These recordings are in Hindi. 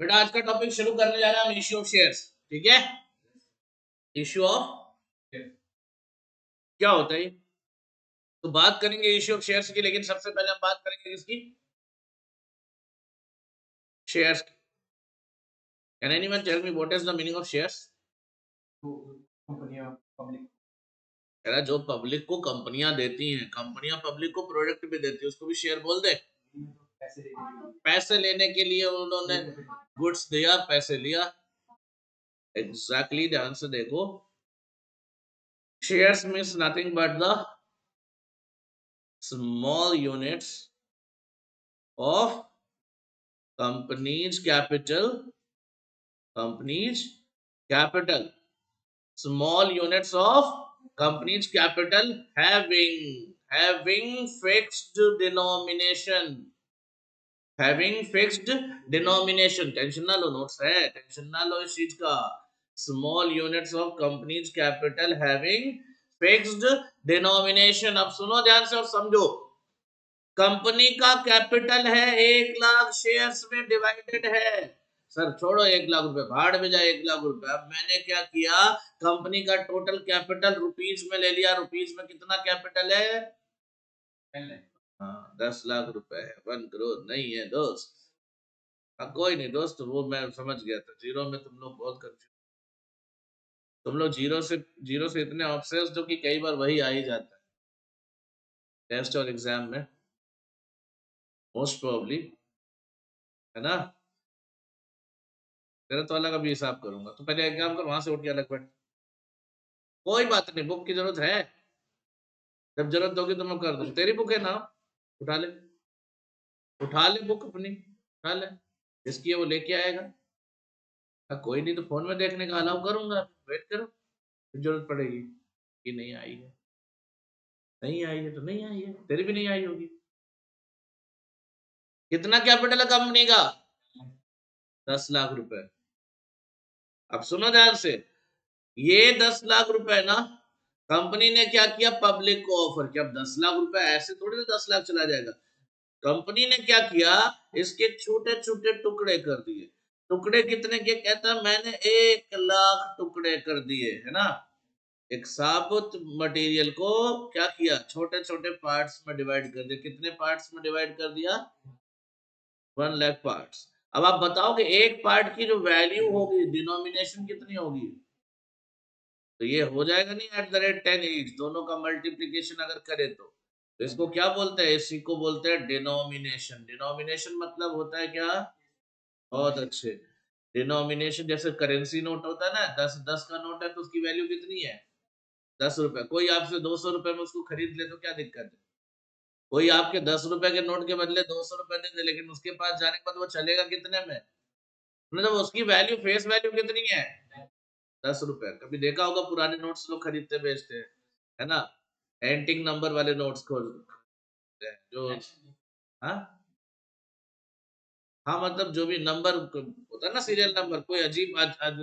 बेटा आज का टॉपिक शुरू करने जा रहे हैं हम इश्यू ऑफ शेयर्स। ठीक है, इश्यू ऑफ क्या होता है तो बात करेंगे इश्यू ऑफ शेयर्स की, लेकिन सबसे पहले हम बात करेंगे किसकी? शेयर्स की। Can anyone tell me what is the meaning of shares? कंपनियां पब्लिक जो पब्लिक को कंपनियां देती हैं, कंपनियां पब्लिक को प्रोडक्ट भी देती है, उसको भी शेयर बोल दे। पैसे लेने के लिए उन्होंने गुड्स दिया, पैसे लिया। एग्जैक्टली ध्यान से देखो, shares means nothing but the small units of company's capital, company's capital, small units of company's capital having fixed denomination, having fixed denomination। Tension ना लो, नोट्स है, टेंशन ना लो इस चीज का। Small units of companies capital having fixed denomination. अब सुनो ध्यान से और समझो, कंपनी का कैपिटल है 1,00,000 शेयर्स में डिवाइडेड है। सर छोड़ो 1,00,000 रुपए, भाड़ में जाए 1,00,000 रुपए। अब मैंने क्या किया, कंपनी का टोटल कैपिटल रुपीज में ले लिया। रुपीज में कितना कैपिटल है? 10,00,000 रुपए है। 1 करोड़ नहीं है दोस्त। कोई नहीं दोस्त, वो मैं समझ गया था। जीरो में तुम लोग बहुत कंफ्यूज, तुम लोग जीरो से इतने ऑब्सेस्ड हो कि कई बार वही आ ही जाता है टेस्ट और एग्जाम में, मोस्ट प्रोबेबली, है ना। तेरा तो अलग अभी हिसाब करूंगा, तो पहले एग्जाम कर, वहां से उठ के अलग बैठ। कोई बात नहीं, बुक की जरूरत है, जब जरूरत होगी तो मैं कर दूं। तेरी बुक है ना, उठा ले, उठा ले बुक अपनी, उठा ले, जिसकी है वो लेके आएगा। कोई नहीं तो फोन में देखने का अलाउ करूंगा, वेट करो, जरूरत पड़ेगी कि नहीं आई है, नहीं आई है तो नहीं आई है, तेरी भी नहीं आई होगी। कितना कैपिटल है कंपनी का? 10,00,000 रुपए। अब सुनो ध्यान से, ये 10,00,000 रुपए ना कंपनी ने क्या किया, पब्लिक को ऑफर किया। अब 10,00,000 रुपए ऐसे थोड़ी ना 10,00,000 चला जाएगा। कंपनी ने क्या किया, इसके छोटे छोटे टुकड़े कर दिए। टुकड़े कितने के? कहता मैंने 1,00,000 टुकड़े कर दिए, है ना। एक साबुत मटेरियल को क्या किया, छोटे छोटे पार्ट्स में डिवाइड कर दिया। कितने पार्ट्स में डिवाइड कर दिया? 1,00,000 पार्ट्स। अब आप बताओ कि एक पार्ट की जो वैल्यू होगी, डिनोमिनेशन कितनी होगी? तो ये हो जाएगा नहीं @ 10 each, दोनों का मल्टीप्लीकेशन अगर करे तो इसको क्या बोलते हैं? इसी को बोलते हैं डिनोमिनेशन। डिनोमिनेशन मतलब होता है क्या? बहुत अच्छे, डिनोमिनेशन जैसे करेंसी नोट होता है ना, 10 का नोट है तो उसकी वैल्यू कितनी है? 10 रुपए। कोई आपसे 200 रुपए में उसको खरीद ले तो क्या दिक्कत है? कोई आपके 10 रुपए के नोट के बदले 200 रुपए दे दे, लेकिन उसके पास जाने के बाद वो चलेगा कितने में? मतलब उसकी वैल्यू, फेस वैल्यू कितनी है? 10 रुपए। कभी देखा होगा पुराने नोट्स लोग खरीदते बेचते हैं, है ना, एंटिक नंबर वाले नोट्स खोजते हैं जो, हाँ हाँ, मतलब जो भी नंबर होता है ना, सीरियल नंबर, कोई अजीब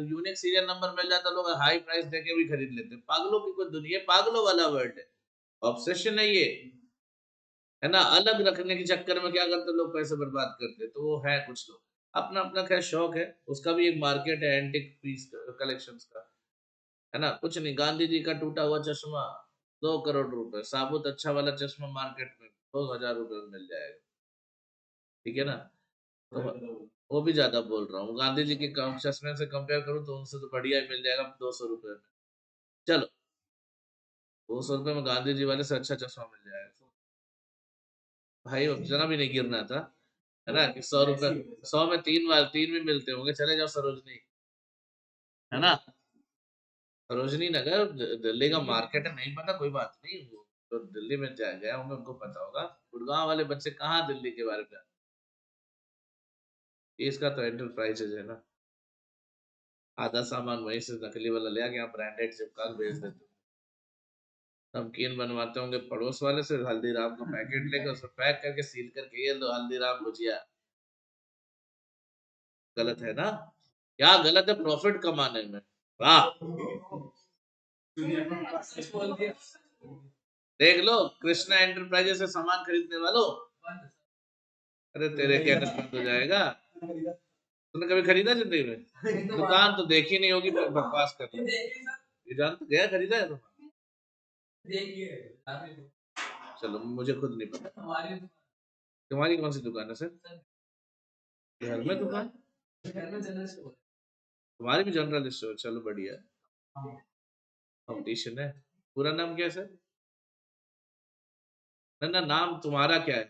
यूनिक सीरियल नंबर मिल जाता, लोग हाई प्राइस देके भी खरीद लेते हैं। पागलों की कोई दुनिया, पागलों वाला वर्ल्ड है, ऑब्सेशन है ये, है ना। अलग रखने के चक्कर में क्या करते लोग, पैसे बर्बाद करते। तो वो है, कुछ लोग अपना अपना खैर शौक है, उसका भी एक मार्केट है एंटिक पीस कलेक्शंस का, है ना। कुछ नहीं, गांधी जी का टूटा हुआ चश्मा 2 करोड़ रुपए, साबुत अच्छा वाला चश्मा मार्केट में 2,000 रुपए में मिल जाएगा, ठीक है ना। तो वो भी ज्यादा बोल रहा हूँ, गांधी जी के चश्मे से कंपेयर करूँ तो उनसे तो बढ़िया ही मिल जाएगा 200 रुपए में। चलो, 200 रुपए में गांधी जी वाले से अच्छा चश्मा मिल जाएगा भाई, जरा भी नहीं गिरना था, है ना। कि 100 रुपए, 100 में 3 भी मिलते होंगे। चले जाओ सरोजनी, है ना, सरोजनी नगर, दिल्ली का मार्केट है, नहीं पता कोई बात नहीं, वो तो दिल्ली में गए होंगे, उनको पता होगा। गुड़गांव वाले बच्चे कहाँ दिल्ली के बारे में, इसका तो एंटरप्राइजेज है ना, आधा सामान वहीं से नकली वाला ले आके यहाँ ब्रांडेड चिपका के भेज देते। नमकीन बनवाते होंगे पड़ोस वाले से, हल्दीराम का पैकेट लेकर उसको पैक करके सील करके, ये लो हल्दीराम भुजिया। गलत है ना? क्या गलत है? प्रॉफिट कमाने में। वाह, देख लो कृष्णा एंटरप्राइजेस से सामान खरीदने वालों, अरे तेरे कहने बंद हो जाएगा। तुमने कभी खरीदा जिंदगी में? दुकान तो देखी नहीं होगी, बकवास कर रहे हो। ये जान तो गया खरीदा है चलो मुझे खुद नहीं पता। तुम्हारी कौन सी दुकान है सर? घर में दुकान? तुम्हारी भी जनरल स्टोर, चलो बढ़िया। कंपटीशन है। पूरा नाम क्या है सर? ना ना, नाम तुम्हारा क्या है?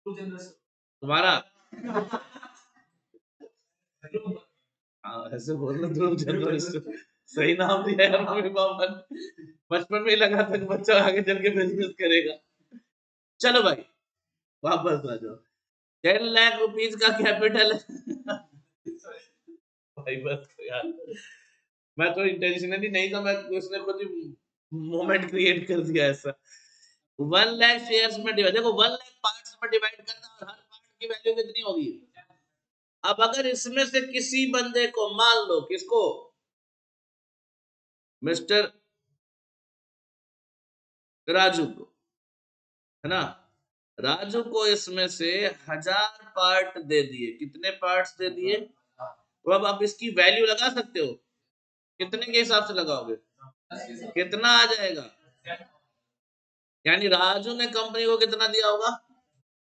तुम्हारा? हाँ ऐसे बोलना, ध्रुव जनरल स्टोर सही नाम दिया यार मम्मी पापा ने। बचपन में ही लगा था कि बच्चा आगे चल के बिजनेस करेगा। चलो भाई वापस आ जाओ। 10 लाख रुपीज का कैपिटल है। भाई बस यार, मैं तो इंटेंशनली नहीं था, मैं उसने खुद ही मोमेंट क्रिएट कर दिया ऐसा। 1 लाख शेयर्स में डिवाइड, देखो 1 लाख पार्ट्स में डिवाइड करना, और हर पार्ट की वैल्यू कितनी होगी? अब अगर इसमें से किसी बंदे को, मान लो किसको, मिस्टर राजू को, है ना, राजू को इसमें से 1000 पार्ट दे दिए। कितने पार्ट्स दे दिए? तो अब आप इसकी वैल्यू लगा सकते हो, कितने के हिसाब से लगाओगे? कितना आ जाएगा? यानी राजू ने कंपनी को कितना दिया होगा?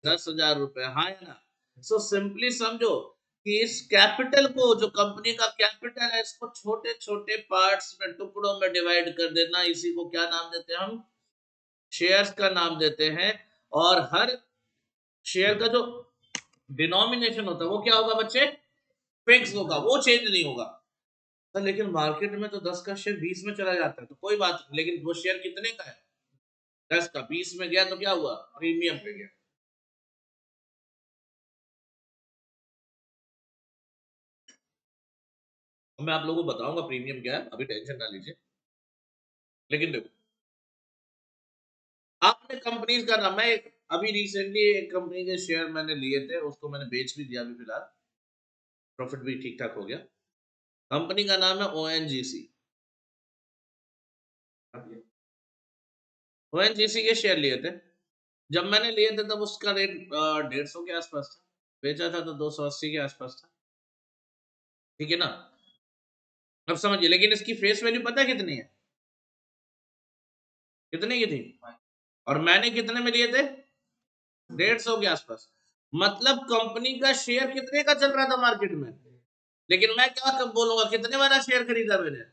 10,000 रुपए, हाँ या ना? सो सिंपली समझो कि इस कैपिटल को, जो कंपनी का कैपिटल है, इसको छोटे छोटे पार्ट्स में, टुकड़ों में डिवाइड कर देना। इसी को क्या नाम देते हैं हम? शेयर्स का नाम देते हैं। और हर शेयर का जो डिनोमिनेशन होता है वो क्या होगा बच्चे? फिक्स होगा, वो चेंज नहीं होगा। तो लेकिन मार्केट में तो 10 का शेयर 20 में चला जाता है, तो कोई बात नहीं, लेकिन वो शेयर कितने का है? 10 का 20 में गया तो क्या हुआ? प्रीमियम पे गया। मैं आप लोगों को बताऊंगा प्रीमियम क्या है, अभी टेंशन ना लीजिए। लेकिन देखो, आपने कंपनीज का नाम, मैं अभी रिसेंटली एक कंपनी के शेयर मैंने लिए थे, उसको मैंने बेच भी दिया अभी फिलहाल, प्रॉफिट भी ठीक ठाक हो गया। कंपनी का नाम है ओएनजीसी। ओएनजीसी के शेयर लिए थे। जब मैंने लिए थे तब उसका रेट 150 के आसपास था, बेचा था तो 280 के आसपास था, ठीक है ना? अब समझिए, लेकिन इसकी फेस वैल्यू पता है कितनी है? कितने की थी? और मैंने कितने में लिए थे? 150 के आसपास। मतलब कंपनी का शेयर कितने का चल रहा था मार्केट में, लेकिन मैं क्या कब बोलूंगा कितने वाला शेयर खरीदा मैंने?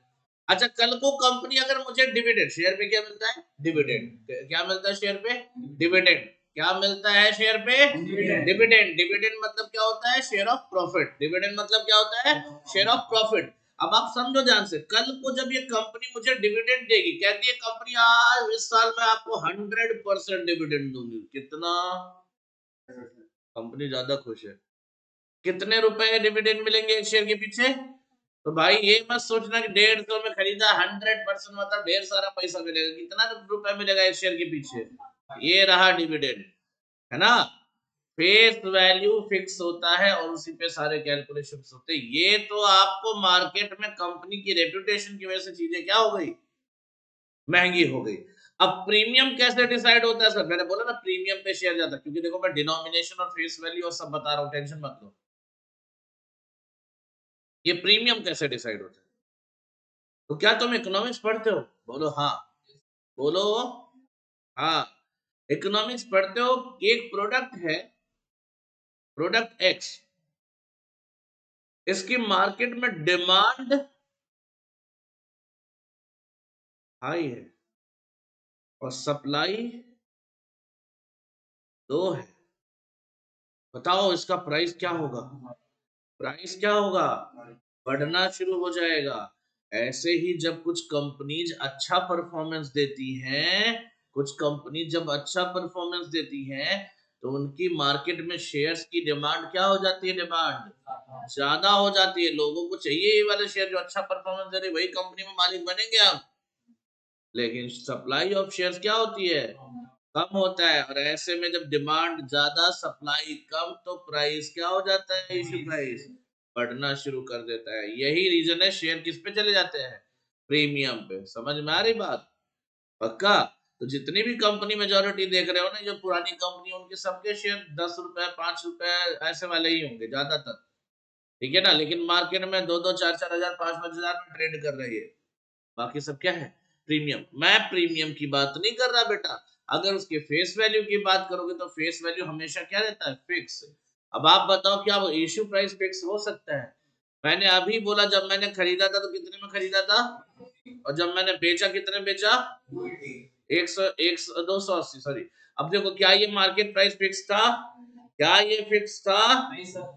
अच्छा, कल को कंपनी अगर मुझे डिविडेंड, शेयर पे क्या मिलता है? डिविडेंड। क्या मिलता है शेयर पे? डिविडेंड। क्या मिलता है शेयर पे? डिविडेंड। डिविडेंड मतलब क्या होता है? Share of profit. डिविडेंड मतलब क्या होता है? Share of profit. अब आप समझो ध्यान से, कल को जब ये कंपनी मुझे डिविडेंड देगी, कहती है कंपनी आज इस साल में आपको 100% डिविडेंड दूंगी, कितना? कंपनी ज्यादा खुश है। कितने रुपए डिविडेंड मिलेंगे एक शेयर के पीछे? तो भाई ये मत सोचना कि 150 में खरीदा 100% मतलब ढेर सारा पैसा मिलेगा। कितना रुपए मिलेगा एक शेयर के पीछे? ये रहा डिविडेंड, है ना? फेस वैल्यू फिक्स होता है और उसी पे सारे कैलकुलेशन होते हैं। ये तो आपको मार्केट में कंपनी की रेपुटेशन की वजह से चीजें क्या हो गई? महंगी हो गई। अब प्रीमियम कैसे डिसाइड होता है सर? मैंने बोला ना प्रीमियम पे शेयर जाता है, क्योंकि देखो मैं डिनोमिनेशन और फेस वैल्यू और सब बता रहा हूँ, टेंशन मत लो। ये प्रीमियम कैसे डिसाइड होता है? तो क्या तुम इकोनॉमिक्स पढ़ते हो? बोलो हाँ। बोलो हाँ। इकोनॉमिक्स पढ़ते हो? एक प्रोडक्ट है, प्रोडक्ट एक्स, इसकी मार्केट में डिमांड हाई है और सप्लाई लो है। बताओ इसका प्राइस क्या होगा? प्राइस क्या होगा? बढ़ना शुरू हो जाएगा। ऐसे ही जब कुछ कंपनीज अच्छा परफॉर्मेंस देती हैं, कुछ कंपनी जब अच्छा परफॉर्मेंस देती हैं, तो उनकी मार्केट में शेयर्स की डिमांड क्या हो जाती है? डिमांड ज्यादा हो जाती है। लोगों को चाहिए ये वाले शेयर जो अच्छा परफॉर्मेंस दे रहे, वही कंपनी में मालिक बनेंगे आप। लेकिन सप्लाई ऑफ शेयर्स क्या होती है? कम होता है। और ऐसे में जब डिमांड ज्यादा सप्लाई कम, तो प्राइस क्या हो जाता है? इश्यू प्राइस बढ़ना शुरू कर देता है। यही रीजन है शेयर किस पे चले जाते हैं? प्रीमियम पे। समझ में आ रही बात? पक्का? तो जितनी भी कंपनी मेजोरिटी देख रहे हो ना, जो पुरानी कंपनी, उनके सबके शेयर 10 रुपए 5 रुपए ऐसे वाले ही होंगे ज्यादातर, ठीक है ना, लेकिन मार्केट में 2-2, 4-4 हजार, 5-5 हजार में ट्रेड कर रही है। बाकी सब क्या है, प्रीमियम। मैं प्रीमियम की बात नहीं कर रहा बेटा, अगर उसके फेस वैल्यू की बात करोगे तो फेस वैल्यू हमेशा क्या रहता है, फिक्स। अब आप बताओ क्या वो इश्यू प्राइस फिक्स हो सकता है? मैंने अभी बोला जब मैंने खरीदा था तो कितने में खरीदा था, और जब मैंने बेचा कितने बेचा, 280, सॉरी। अब देखो क्या ये मार्केट प्राइस फिक्स था, क्या ये फिक्स था,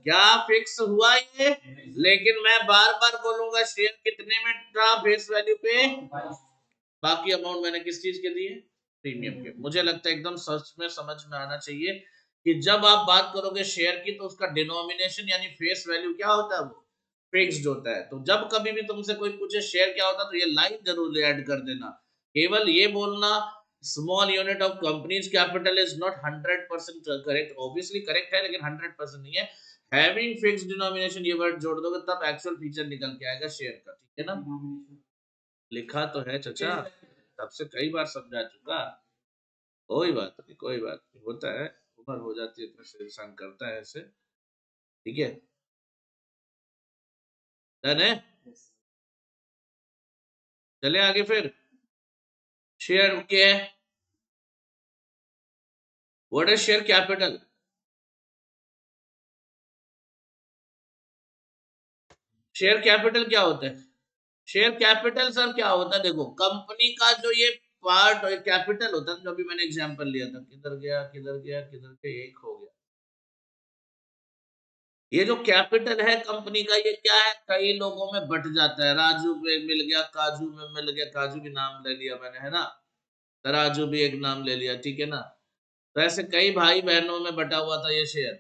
क्या फिक्स हुआ ये? लेकिन मैं बार बार बोलूंगा शेयर कितने में था फेस वैल्यू पे, बाकी अमाउंट मैंने किस चीज के दिए, प्रीमियम के। मुझे लगता है एकदम सच में समझ में आना चाहिए कि जब आप बात करोगे शेयर की तो उसका डिनोमिनेशन यानी फेस वैल्यू क्या होता है, वो फिक्स्ड होता है। तो जब कभी भी तुमसे कोई पूछे शेयर क्या होता है तो ये लाइन जरूर ऐड कर देना। केवल ये बोलना small unit of companies capital is not 100% correct, obviously correct है लेकिन 100% नहीं है। हैविंग फिक्स्ड डिनोमिनेशन ये वर्ड जोड़ दोगे तब एक्चुअल फीचर निकल के आएगा शेयर का, ठीक है ना। लिखा तो है चचा, तब से कई बार समझा चुका। कोई बात नहीं, कोई बात नहीं, होता है, उम्र हो जाती है तो इंसान करता है ऐसे, ठीक है। डन है, चले आगे फिर। शेयर के what is share capital? Share capital क्या होता है? शेयर कैपिटल सर क्या होता है, देखो कंपनी का जो ये पार्ट कैपिटल होता है, जो अभी मैंने एग्जांपल लिया था, किधर गया किधर गया किधर गया, एक हो गया। ये जो कैपिटल है कंपनी का ये क्या है, कई लोगों में बट जाता है, राजू में मिल गया, काजू में मिल गया, काजू भी नाम ले लिया मैंने, है ना, तराजू भी एक नाम ले लिया, ठीक है ना। तो ऐसे कई भाई बहनों में बटा हुआ था ये शेयर।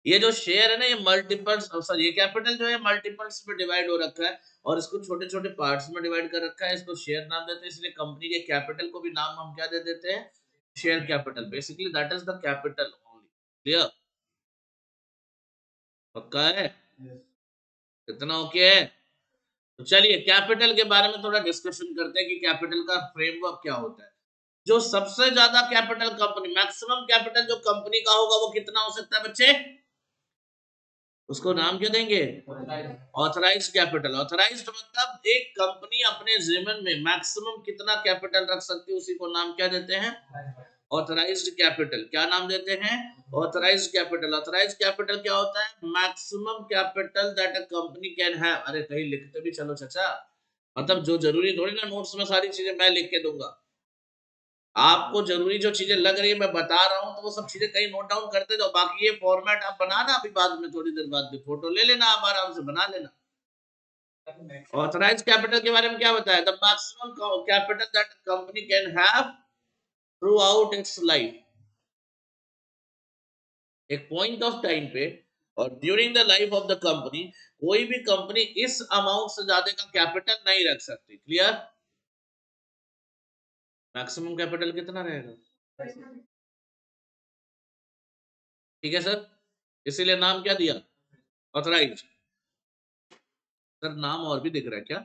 ये जो शेयर है ना ये मल्टीपल्स, सॉरी ये कैपिटल जो है मल्टीपल्स में डिवाइड हो रखा है और इसको छोटे छोटे पार्ट्स में डिवाइड कर रखा है, इसको शेयर नाम देते हैं, इसलिए कंपनी के कैपिटल को भी नाम हम क्या दे देते हैं, share capital. Basically that is the capital only. Clear, पक्का है, कितना ओके है? तो चलिए कैपिटल के बारे में थोड़ा डिस्कशन करते हैं कि कैपिटल का फ्रेमवर्क क्या होता है। जो सबसे ज्यादा कैपिटल कंपनी, मैक्सिमम कैपिटल जो कंपनी का होगा वो कितना हो सकता है बच्चे, उसको नाम क्या देंगे, ऑथराइज्ड कैपिटल। ऑथराइज्ड मतलब एक कंपनी अपने जिम्मन में मैक्सिमम कितना कैपिटल रख सकती है उसी को नाम क्या देते हैं, ऑथराइज्ड कैपिटल। क्या नाम देते हैं, ऑथराइज्ड कैपिटल। ऑथराइज्ड कैपिटल क्या होता है, maximum capital that a company can have. अरे कहीं लिखते भी चलो चाचा, मतलब जो जरूरी थोड़ी ना नोट्स में सारी चीजें मैं लिख के दूंगा। आपको जरूरी जो चीजें लग रही है मैं बता रहा हूँ तो वो सब चीजें कहीं नोट डाउन करते जाओ। बाकी ये फॉर्मेट आप बनाना, अभी बाद में थोड़ी देर बाद भी फोटो ले लेना, आप आराम से बना लेना। ऑथराइज्ड कैपिटल के बारे में क्या बताया, the maximum capital that company can have through out it's life. एक पॉइंट ऑफ टाइम पे और during the life of the company कोई भी कंपनी इस अमाउंट से ज्यादा का कैपिटल नहीं रख सकती। क्लियर, मैक्सिमम कैपिटल कितना रहेगा, ठीक है सर, इसीलिए नाम क्या दिया, ऑथराइज्ड। सर नाम और भी दिख रहा है क्या,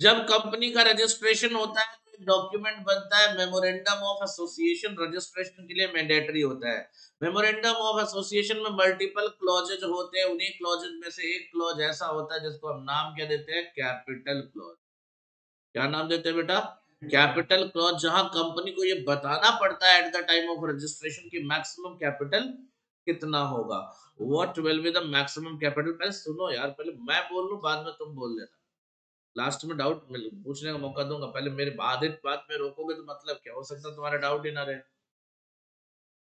जब कंपनी का रजिस्ट्रेशन होता है तो डॉक्यूमेंट बनता है मेमोरेंडम ऑफ एसोसिएशन, रजिस्ट्रेशन के लिए मैंडेटरी होता है। मेमोरेंडम ऑफ एसोसिएशन में मल्टीपल क्लॉजेज होते हैं, उन्हीं क्लॉजेज में से एक क्लॉज ऐसा होता है जिसको हम नाम क्या देते हैं, कैपिटल क्लॉज। क्या नाम देते हैं बेटा, कैपिटल क्लॉज, जहां कंपनी को ये बताना पड़ता है at the time of registration की मैक्सिमम कैपिटल कितना होगा। What will be the maximum capital, पहले सुनो यार, पहले मैं बोल लूं बाद में तुम बोल लेना, लास्ट में डाउट पूछने का मौका दूंगा, पहले मेरे आधे बात में रोकोगे तो मतलब क्या, हो सकता है तुम्हारा डाउट ही ना रहे।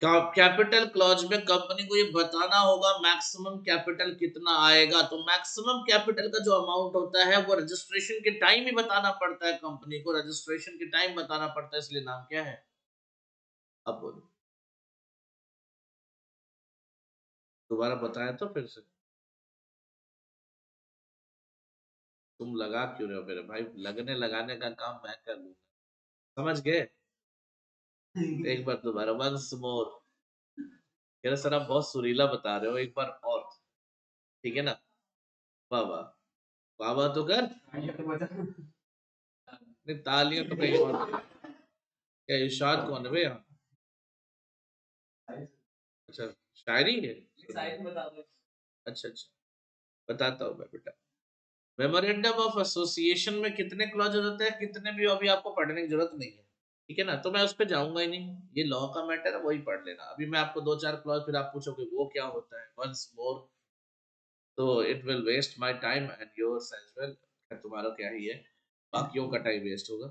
कैपिटल क्लॉज में कंपनी को ये बताना होगा मैक्सिमम कैपिटल कितना आएगा, तो मैक्सिमम कैपिटल का जो अमाउंट होता है वो रजिस्ट्रेशन के टाइम ही बताना पड़ता है, कंपनी को रजिस्ट्रेशन के टाइम बताना पड़ता है, इसलिए नाम क्या है, अब बोलो, दोबारा बताया तो फिर से, तुम लगा क्यों रहे हो मेरे भाई, लगने लगाने का काम मैं कर लूंगा, समझ गए, एक बार दोबारा, वंस मोर, कह रहे सर आप बहुत सुरीला बता रहे हो, एक बार और, ठीक है ना, वाह वाह, वाह वाह तो कर, नहीं तालियां तो कहीं और, क्या इरशाद कौन है भैया, अच्छा शायरी है, अच्छा अच्छा बताता हूँ मैं बेटा। मेमोरेंडम ऑफ एसोसिएशन में कितने क्लॉजेस होते हैं, कितने भी अभी आपको पढ़ने की जरूरत नहीं है, ठीक है ना, तो मैं उस पर जाऊंगा ही नहीं, ये लॉ का मैटर है, वही पढ़ लेना। अभी मैं आपको दो चार क्लॉज, फिर आप पूछोगे वो क्या होता है वंस मोर, तो it will waste my time and yours as well. तुम्हारा क्या ही है, बाकियों का टाइम वेस्ट होगा।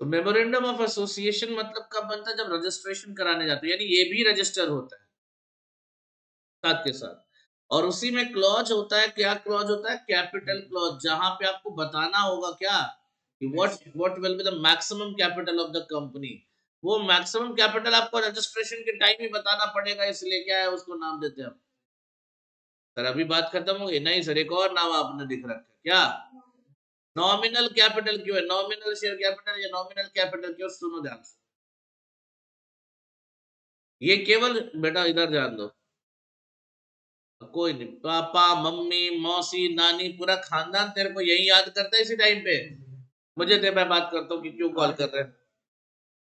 तो मेमोरेंडम ऑफ एसोसिएशन मतलब कब बनता है, जब रजिस्ट्रेशन कराने जाते हैं, यानी ये भी रजिस्टर होता है साथ के साथ। और उसी में क्लॉज होता है, क्या क्लॉज होता है, कैपिटल क्लॉज, जहां पे आपको बताना होगा क्या कि what will be the maximum capital of the company. वो मैक्सिमम कैपिटल आपको रजिस्ट्रेशन के टाइम ही बताना पड़ेगा, इसलिए क्या है उसको नाम देते हैं। सर अभी बात खत्म हो गई? नहीं सर, एक और नाम आपने लिख रखा है क्या, नॉमिनल कैपिटल क्यों है, नॉमिनल शेयर कैपिटल या नॉमिनल कैपिटल क्यों, सुनो ध्यान से। ये केवल बेटा इधर ध्यान दो, कोई नहीं, पापा मम्मी मौसी नानी पूरा खानदान तेरे को यही याद करता है इसी टाइम पे। मुझे दे, मैं बात करता हूँ कि क्यों कॉल कर रहे हैं।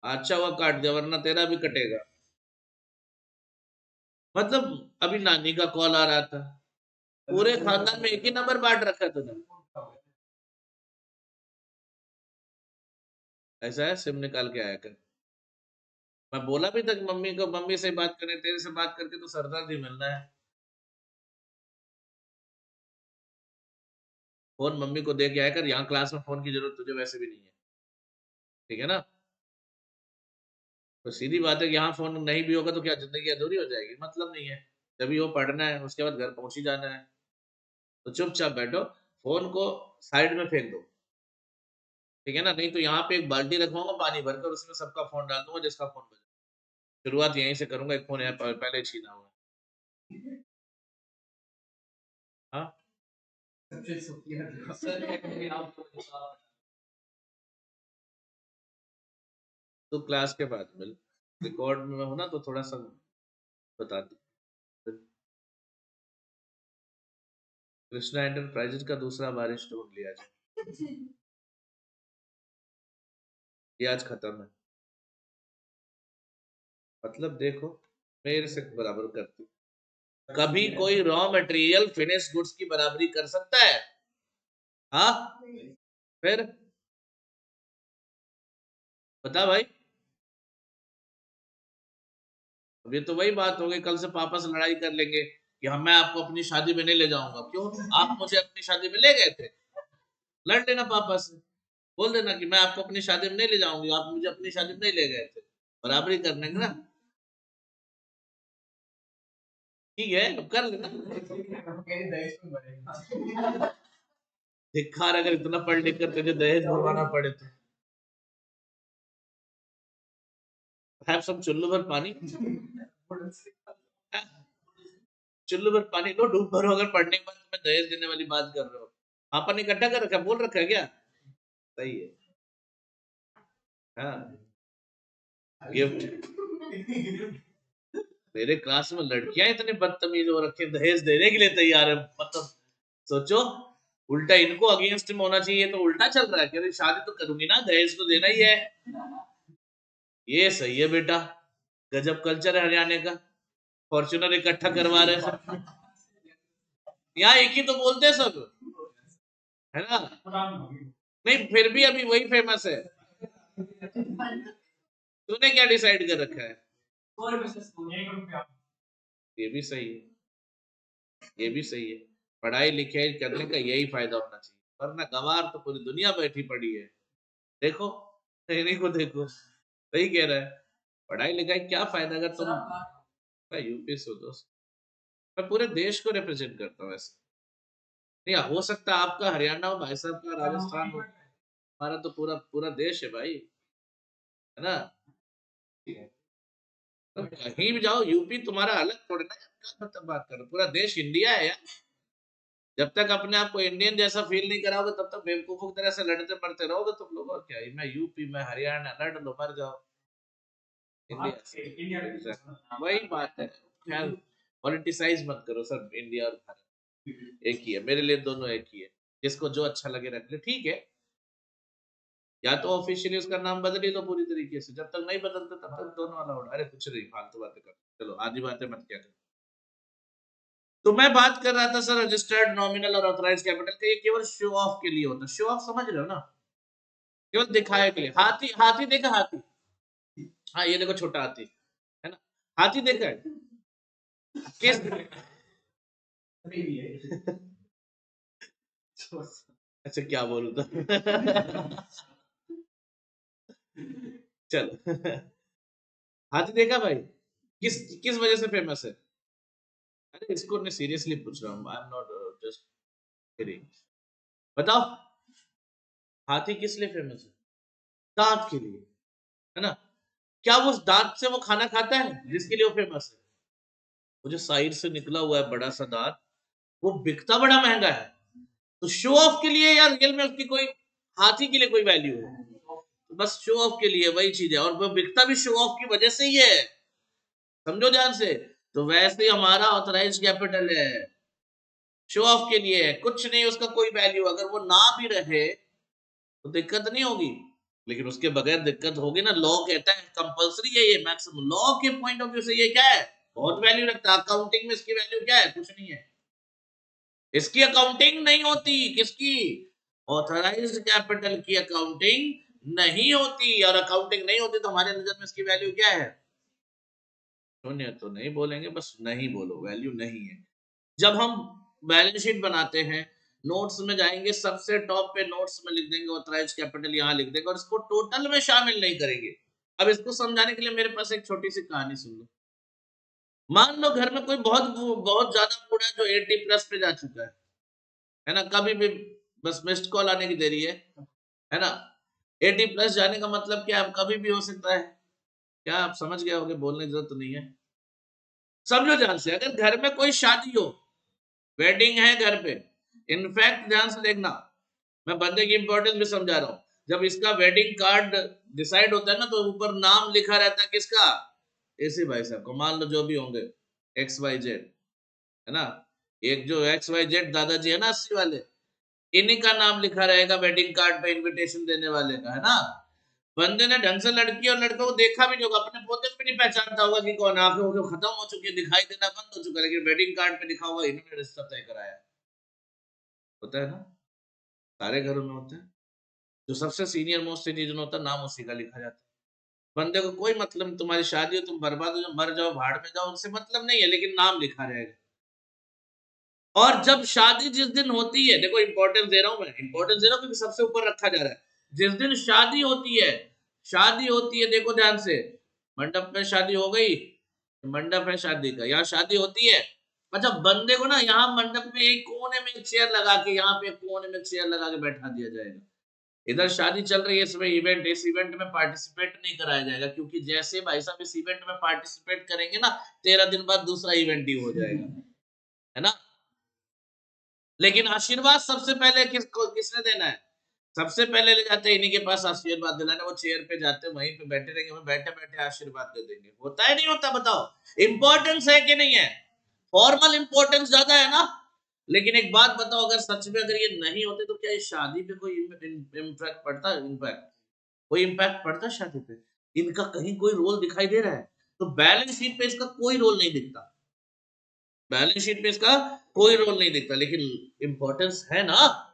अच्छा हुआ काट दिया, वरना तेरा भी कटेगा। मतलब अभी नानी का कॉल आ रहा था, पूरे खानदान में एक ही नंबर बांट रखा है तूने। ऐसा है, सिम निकाल के आया कर। मैं बोला भी था कि मम्मी को, मम्मी से बात करें, तेरे से बात करके तो सरदर्द ही मिलना है। फोन मम्मी को दे के आया कर, यहाँ क्लास में फोन की जरूरत तुझे वैसे भी नहीं है, ठीक है ना। तो सीधी बात है कि यहाँ फोन नहीं भी होगा तो क्या जिंदगी अधूरी हो जाएगी, मतलब नहीं है। जब भी वो पढ़ना है उसके बाद घर पहुंच ही जाना है, तो चुपचाप बैठो, फोन को साइड में फेंक दो, ठीक है ना, नहीं तो यहाँ पे एक बाल्टी रखवाऊंगा पानी भरकर, उसमें सबका फोन डाल दूंगा जिसका फोन बजे। शुरुआत यहीं से करूंगा, एक फोन यहाँ पहले छीना हुआ है। हाँ तो क्लास के बाद मिल, रिकॉर्ड में हो ना तो थोड़ा सा बता दी। कृष्णा एंटरप्राइजेज का दूसरा बारिश ढूंढ लिया जाए, ये आज खत्म है। मतलब देखो, मेरे से बराबर करती, कभी कोई रॉ मटेरियल फिनिश गुड्स की बराबरी कर सकता है? हाँ फिर बता भाई। अब ये तो वही बात हो गई, कल से पापा से लड़ाई कर लेंगे कि हम, मैं आपको अपनी शादी में नहीं ले जाऊंगा, क्यों, आप मुझे अपनी शादी में ले गए थे। लड़ लेना पापा से, बोल देना कि मैं आपको अपनी शादी में नहीं ले जाऊंगी, आप मुझे अपनी शादी में नहीं ले गए थे, बराबरी करने का ना। ठीक है अब कर लेना। धिक्कार, अगर इतना पढ़ लिख कर तुझे दहेज भरवाना पड़े तो। हैव सम चुल्लू भर पानी, चुल्लू भर पानी लो, डूब भरो, अगर पढ़ने के बाद तुम्हें दहेज देने वाली बात कर रहे हो। पापा ने इकट्ठा कर रखा, बोल रखा है क्या? सही है। हाँ गिफ्ट। मेरे क्लास में लड़कियां इतनी बदतमीज हो रखी हैं, दहेज देने के लिए तैयार है, मतलब सोचो, उल्टा इनको अगेंस्ट में होना चाहिए, तो उल्टा चल रहा है कि अरे शादी तो करूंगी ना, दहेज तो देना ही है। ये सही है बेटा, गजब कल्चर है हरियाणा का, फॉर्च्यूनर इकट्ठा करवा रहे हैं सब। यहाँ एक ही तो बोलते हैं सब, है ना। नहीं फिर भी अभी वही फेमस है। तूने क्या डिसाइड कर रखा है? ये भी सही है, ये भी सही है। पढ़ाई लिखाई करने का यही फायदा होना चाहिए, वरना गंवार तो पूरी दुनिया बैठी पड़ी है। देखो, इन्हीं को देखो, सही कह रहा है। पढ़ाई लिखाई क्या फायदा अगर तुम, मैं यूपी से हूँ दोस्त, मैं पूरे देश को रिप्रेजेंट करता हूँ ऐसे। नहीं हो सकता आपका हरियाणा हो, भाई साहब का राजस्थान हो, हमारा तो पूरा पूरा देश है भाई, है ना। तो कहीं भी जाओ, यूपी तुम्हारा अलग थोड़ी ना है, क्या मतलब बात कर रहे हो? पूरा देश इंडिया है यार। जब तक अपने आप को इंडियन जैसा फील नहीं कराओगे तब तक बेवकूफों की तरह से लड़ते मरते रहोगे तुम लोग, और क्या है, मैं यूपी मैं हरियाणा, लड़ लो मर जाओ। इंडिया से वही बात है। खैर पॉलिटिसाइज मत करो सर, इंडिया और भारत एक ही है मेरे लिए, दोनों एक ही है, जिसको जो अच्छा लगे रख ले, ठीक है। या तो ऑफिशियली उसका नाम बदली तो पूरी तरीके से, जब तक नहीं बदलते तब तक दोनों अलाउड। अरे कुछ नहीं, फालतू बातें कर, चलो आधी बातें मत क्या कर। तो मैं बात कर रहा था सर रजिस्टर्ड नॉमिनल और ऑथराइज्ड कैपिटल का, ये केवल शो ऑफ के लिए होता है। शो ऑफ समझ रहे हो ना, केवल दिखाए के लिए। हाथी, हाथी देखा हाथी, हाँ ये देखो छोटा हाथी है ना, हाथी देखा है किस अच्छा क्या बोलूं तो चलो हाथी देखा भाई, किस किस वजह से फेमस है? अरे इसको मैं सीरियसली पूछ रहा हूँ, I am not just kidding. बताओ हाथी किस लिए फेमस है? दांत के लिए, है ना। क्या वो उस दांत से वो खाना खाता है जिसके लिए वो फेमस है? वो जो साइड से निकला हुआ है बड़ा सा दांत, वो बिकता बड़ा महंगा है। तो शो ऑफ के लिए या रियल में उसकी कोई, हाथी के लिए कोई वैल्यू है? तो बस शो ऑफ के लिए वही चीज है, और वो बिकता भी शो ऑफ की वजह से ही है, समझो ध्यान से। तो वैसे ही हमारा ऑथराइज कैपिटल है, शो ऑफ के लिए है, कुछ नहीं उसका कोई वैल्यू। अगर वो ना भी रहे तो दिक्कत नहीं होगी, लेकिन उसके बगैर दिक्कत होगी ना। लॉ कहता है कंपलसरी है ये, मैक्सिमम लॉ के पॉइंट ऑफ व्यू से ये क्या है, बहुत वैल्यू रखता है। अकाउंटिंग में इसकी वैल्यू क्या है, कुछ नहीं है। इसकी अकाउंटिंग नहीं होती, किसकी, ऑथराइज्ड कैपिटल की अकाउंटिंग नहीं होती। और अकाउंटिंग नहीं होती तो हमारे नजर में इसकी वैल्यू क्या है, शून्य। तो नहीं बोलेंगे, बस नहीं बोलो, वैल्यू नहीं है। जब हम बैलेंस शीट बनाते हैं, नोट्स में जाएंगे, सबसे टॉप पे नोट्स में लिख देंगे ऑथराइज्ड कैपिटल, यहां लिख देंगे, और इसको टोटल में शामिल नहीं करेंगे। अब इसको समझाने के लिए मेरे पास एक छोटी सी कहानी सुन लो। मान लो घर में कोई बहुत बहुत ज्यादा बूढ़ा है जो 80 प्लस पे जा चुका है ना, कभी भी बस मिस्ड कॉल आने की देरी है ना। 80 प्लस जाने का मतलब क्या, अब कभी भी हो सकता है। क्या आप समझ गए होगे, बोलने की जरूरत तो नहीं है। समझो ध्यान से, अगर घर में कोई शादी हो, वेडिंग है घर पे, इनफैक्ट ध्यान से देखना, मैं बंदे की इंपॉर्टेंस भी समझा रहा हूं। जब इसका वेडिंग कार्ड डिसाइड होता है ना, तो ऊपर नाम लिखा रहता है किसका, ऐसे भाई साहब को, मान लो जो भी होंगे एक्स वाई जेड, है ना। एक जो एक्स वाई जेड दादाजी है ना 80 वाले, इन्हीं का नाम लिखा रहेगा वेडिंग कार्ड पे, इनविटेशन देने वाले का, है ना। बंदे ने ढंग से लड़की और लड़के को देखा भी नहीं होगा, अपने पोते को भी नहीं पहचानता होगा कि कौन, आंखें उनके खत्म हो चुकी है, दिखाई देना बंद हो चुका है, लेकिन वेडिंग कार्ड पे लिखा हुआ इन्होंने रिश्ता तय कराया। होता है ना, सारे घरों में होता है। जो सबसे सीनियर मोस्ट सिटीजन होता है, नाम उसी का लिखा जाता है। बंदे को कोई मतलब नहीं, तुम्हारी शादी हो, तुम बर्बाद हो जाओ, मर जाओ, भाड़ में जाओ, उनसे मतलब नहीं है, लेकिन नाम लिखा रहेगा। और जब शादी जिस दिन होती है, देखो इंपॉर्टेंस दे रहा हूं मैं, इंपॉर्टेंस दे रहा हूं क्योंकि सबसे ऊपर रखा जा रहा है। जिस दिन शादी होती है, शादी होती है, देखो ध्यान से, मंडप में शादी हो गई, मंडप है शादी का, यहाँ शादी होती है। अच्छा, बंदे को ना यहाँ मंडप में एक कोने में एक चेयर लगा के, यहाँ पे एक कोने में चेयर लगा के बैठा दिया जाएगा। इधर शादी चल रही है, इसमें इवेंट, इस इवेंट में पार्टिसिपेट नहीं कराया जाएगा, क्योंकि जैसे भाई साहब इस इवेंट में पार्टिसिपेट करेंगे ना, 13 दिन बाद दूसरा इवेंट ही हो जाएगा, है ना। लेकिन आशीर्वाद सबसे पहले किसने देना है, सबसे पहले ले जाते हैं इन्हीं के पास आशीर्वाद दिलाने। वो चेयर पे जाते हैं, वहीं पे बैठे रहेंगे, वो बैठे बैठे आशीर्वाद दे देंगे। होता है नहीं होता, बताओ। इंपॉर्टेंस है कि नहीं है, फॉर्मल इंपॉर्टेंस ज्यादा है ना। लेकिन एक बात बताओ, अगर सच में अगर ये नहीं होते तो क्या इस शादी पे कोई इम्पैक्ट पड़ता, इम्पैक्ट कोई इम्पैक्ट पड़ता शादी पे? इनका कहीं कोई रोल दिखाई दे रहा है? तो बैलेंस शीट पे इसका कोई रोल नहीं दिखता, बैलेंस शीट पे इसका कोई रोल नहीं दिखता, लेकिन इंपॉर्टेंस है ना।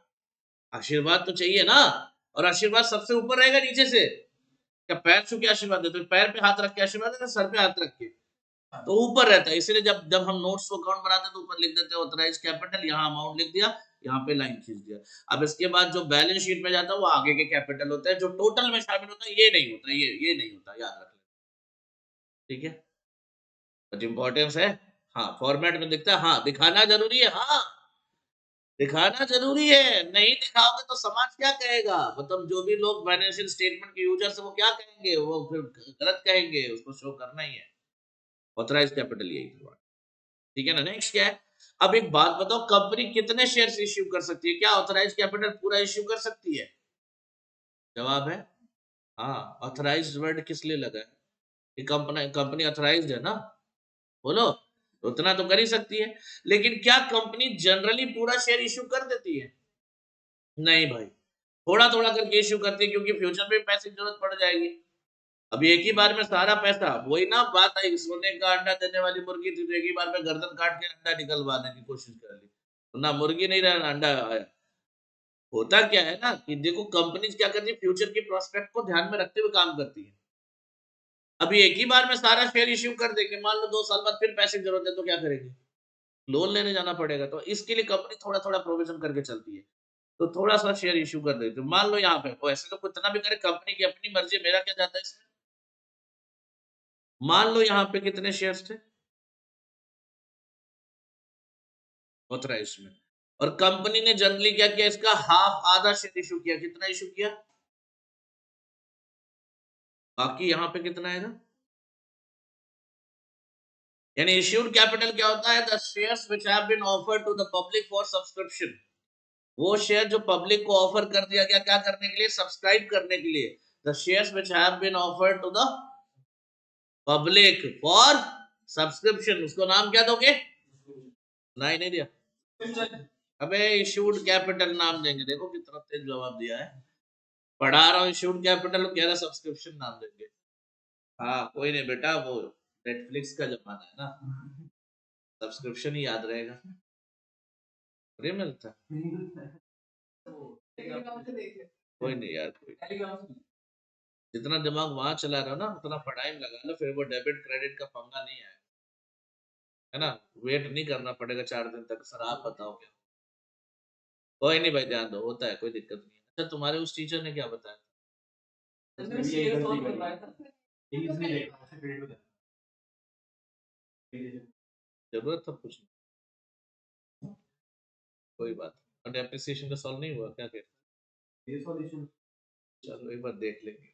आशीर्वाद तो चाहिए ना, और आशीर्वाद सबसे ऊपर रहेगा नीचे से। क्या पैर छू के आशीर्वाद देते, पैर पे हाथ रख के आशीर्वाद देते, सर पे हाथ रख के? तो ऊपर रहता है, इसलिए जब जब हम नोट्स को अकाउंट बनाते हैं तो ऊपर लिख देते हैं ऑथराइज कैपिटल, यहाँ अमाउंट लिख दिया, यहाँ पे लाइन खींच दिया। अब इसके बाद जो बैलेंस शीट में जाता है वो आगे के कैपिटल होता है, जो टोटल में शामिल होता है ये नहीं होता, ये नहीं होता, याद रख लें। ठीक है, बट इंपॉर्टेंस है। हाँ, फॉर्मेट में दिखता है, हाँ दिखाना जरूरी है, हाँ दिखाना जरूरी है। नहीं दिखाओगे तो समाज क्या कहेगा, मतलब जो भी लोग फाइनेंशियल स्टेटमेंट के यूजर्स है वो क्या कहेंगे, वो फिर गलत कहेंगे, उसको शो करना ही है। ऑथराइज कैपिटल यही था। ठीक है ना, नेक्स्ट क्या है। अब एक बात बताओ, कंपनी कितने शेयर्स इश्यू कर सकती है, क्या ऑथराइज कैपिटल पूरा इश्यू कर सकती है? जवाब है हाँ। ऑथराइज्ड वर्ड किस लिए लगा है, कि कंपनी कंपनी ऑथराइज्ड है ना, बोलो। उतना तो कर ही सकती है, लेकिन क्या कंपनी जनरली पूरा शेयर इश्यू कर देती है? नहीं भाई, थोड़ा थोड़ा करके इश्यू करती है, क्योंकि फ्यूचर में पैसे की जरूरत पड़ जाएगी। अभी एक ही बार में सारा पैसा, वही ना बात आई, सोने का अंडा देने वाली मुर्गी थी, तो एक ही बार में गर्दन काट के अंडा निकलवाने की कोशिश कर ली, तो ना मुर्गी नहीं रहा ना अंडा आया। होता क्या है ना कि देखो कंपनीज क्या करती है, फ्यूचर के प्रोस्पेक्ट को ध्यान में रखते हुए काम करती है। अभी एक ही बार में सारा शेयर इश्यू कर देंगे, मान लो 2 साल बाद फिर पैसे की जरूरत है, तो क्या करेंगे? लोन लेने जाना पड़ेगा। तो इसके लिए कंपनी थोड़ा थोड़ा प्रोविजन करके चलती है, तो थोड़ा सा शेयर इश्यू कर देते, मान लो यहाँ पे वो ऐसे तो कितना भी करे, कंपनी की अपनी मर्जी, मेरा क्या जाता है इसमें। मान लो यहाँ पे कितने शेयर्स थे, उतना इसमें, और कंपनी ने जनरली क्या किया, इसका हाफ, आधा शेयर इशू किया। कितना इशू किया? बाकी यहाँ पे कितना आएगा? यानी इश्यूड कैपिटल क्या होता है? The shares which have been offered to the public for subscription. वो शेयर जो पब्लिक को ऑफर कर दिया गया, क्या करने के लिए? सब्सक्राइब करने के लिए। The shares which have been offered to the public for subscription, उसको नाम क्या दोगे? नहीं दिया। अबे इश्यूड कैपिटल नाम देंगे। देखो कितना तेज जवाब दिया है। पढ़ा रहा हूँ इश्यूड कैपिटल, कह रहा सब्सक्रिप्शन नाम देंगे। हाँ कोई नहीं बेटा, वो नेटफ्लिक्स का जमाना है ना, सब्सक्रिप्शन ही याद रहेगा। फ्री मिलता कोई नहीं यार, कोई जितना दिमाग वहां चला रहा हो ना, उतना पढ़ाई में लगा लो, फिर वो डेबिट क्रेडिट का पंगा नहीं है, है ना? वेट नहीं करना पड़ेगा 4 दिन तक, सर आप बताओ क्या। कोई नहीं भाई, ध्यान दो, होता है, कोई दिक्कत नहीं है। अच्छा तुम्हारे उस टीचर ने क्या बताया? जरूरत था पूछने? कोई बात, और डेप्रिसिएशन का सॉल्व नहीं हुआ क्या? चलो एक बार देख लेंगे,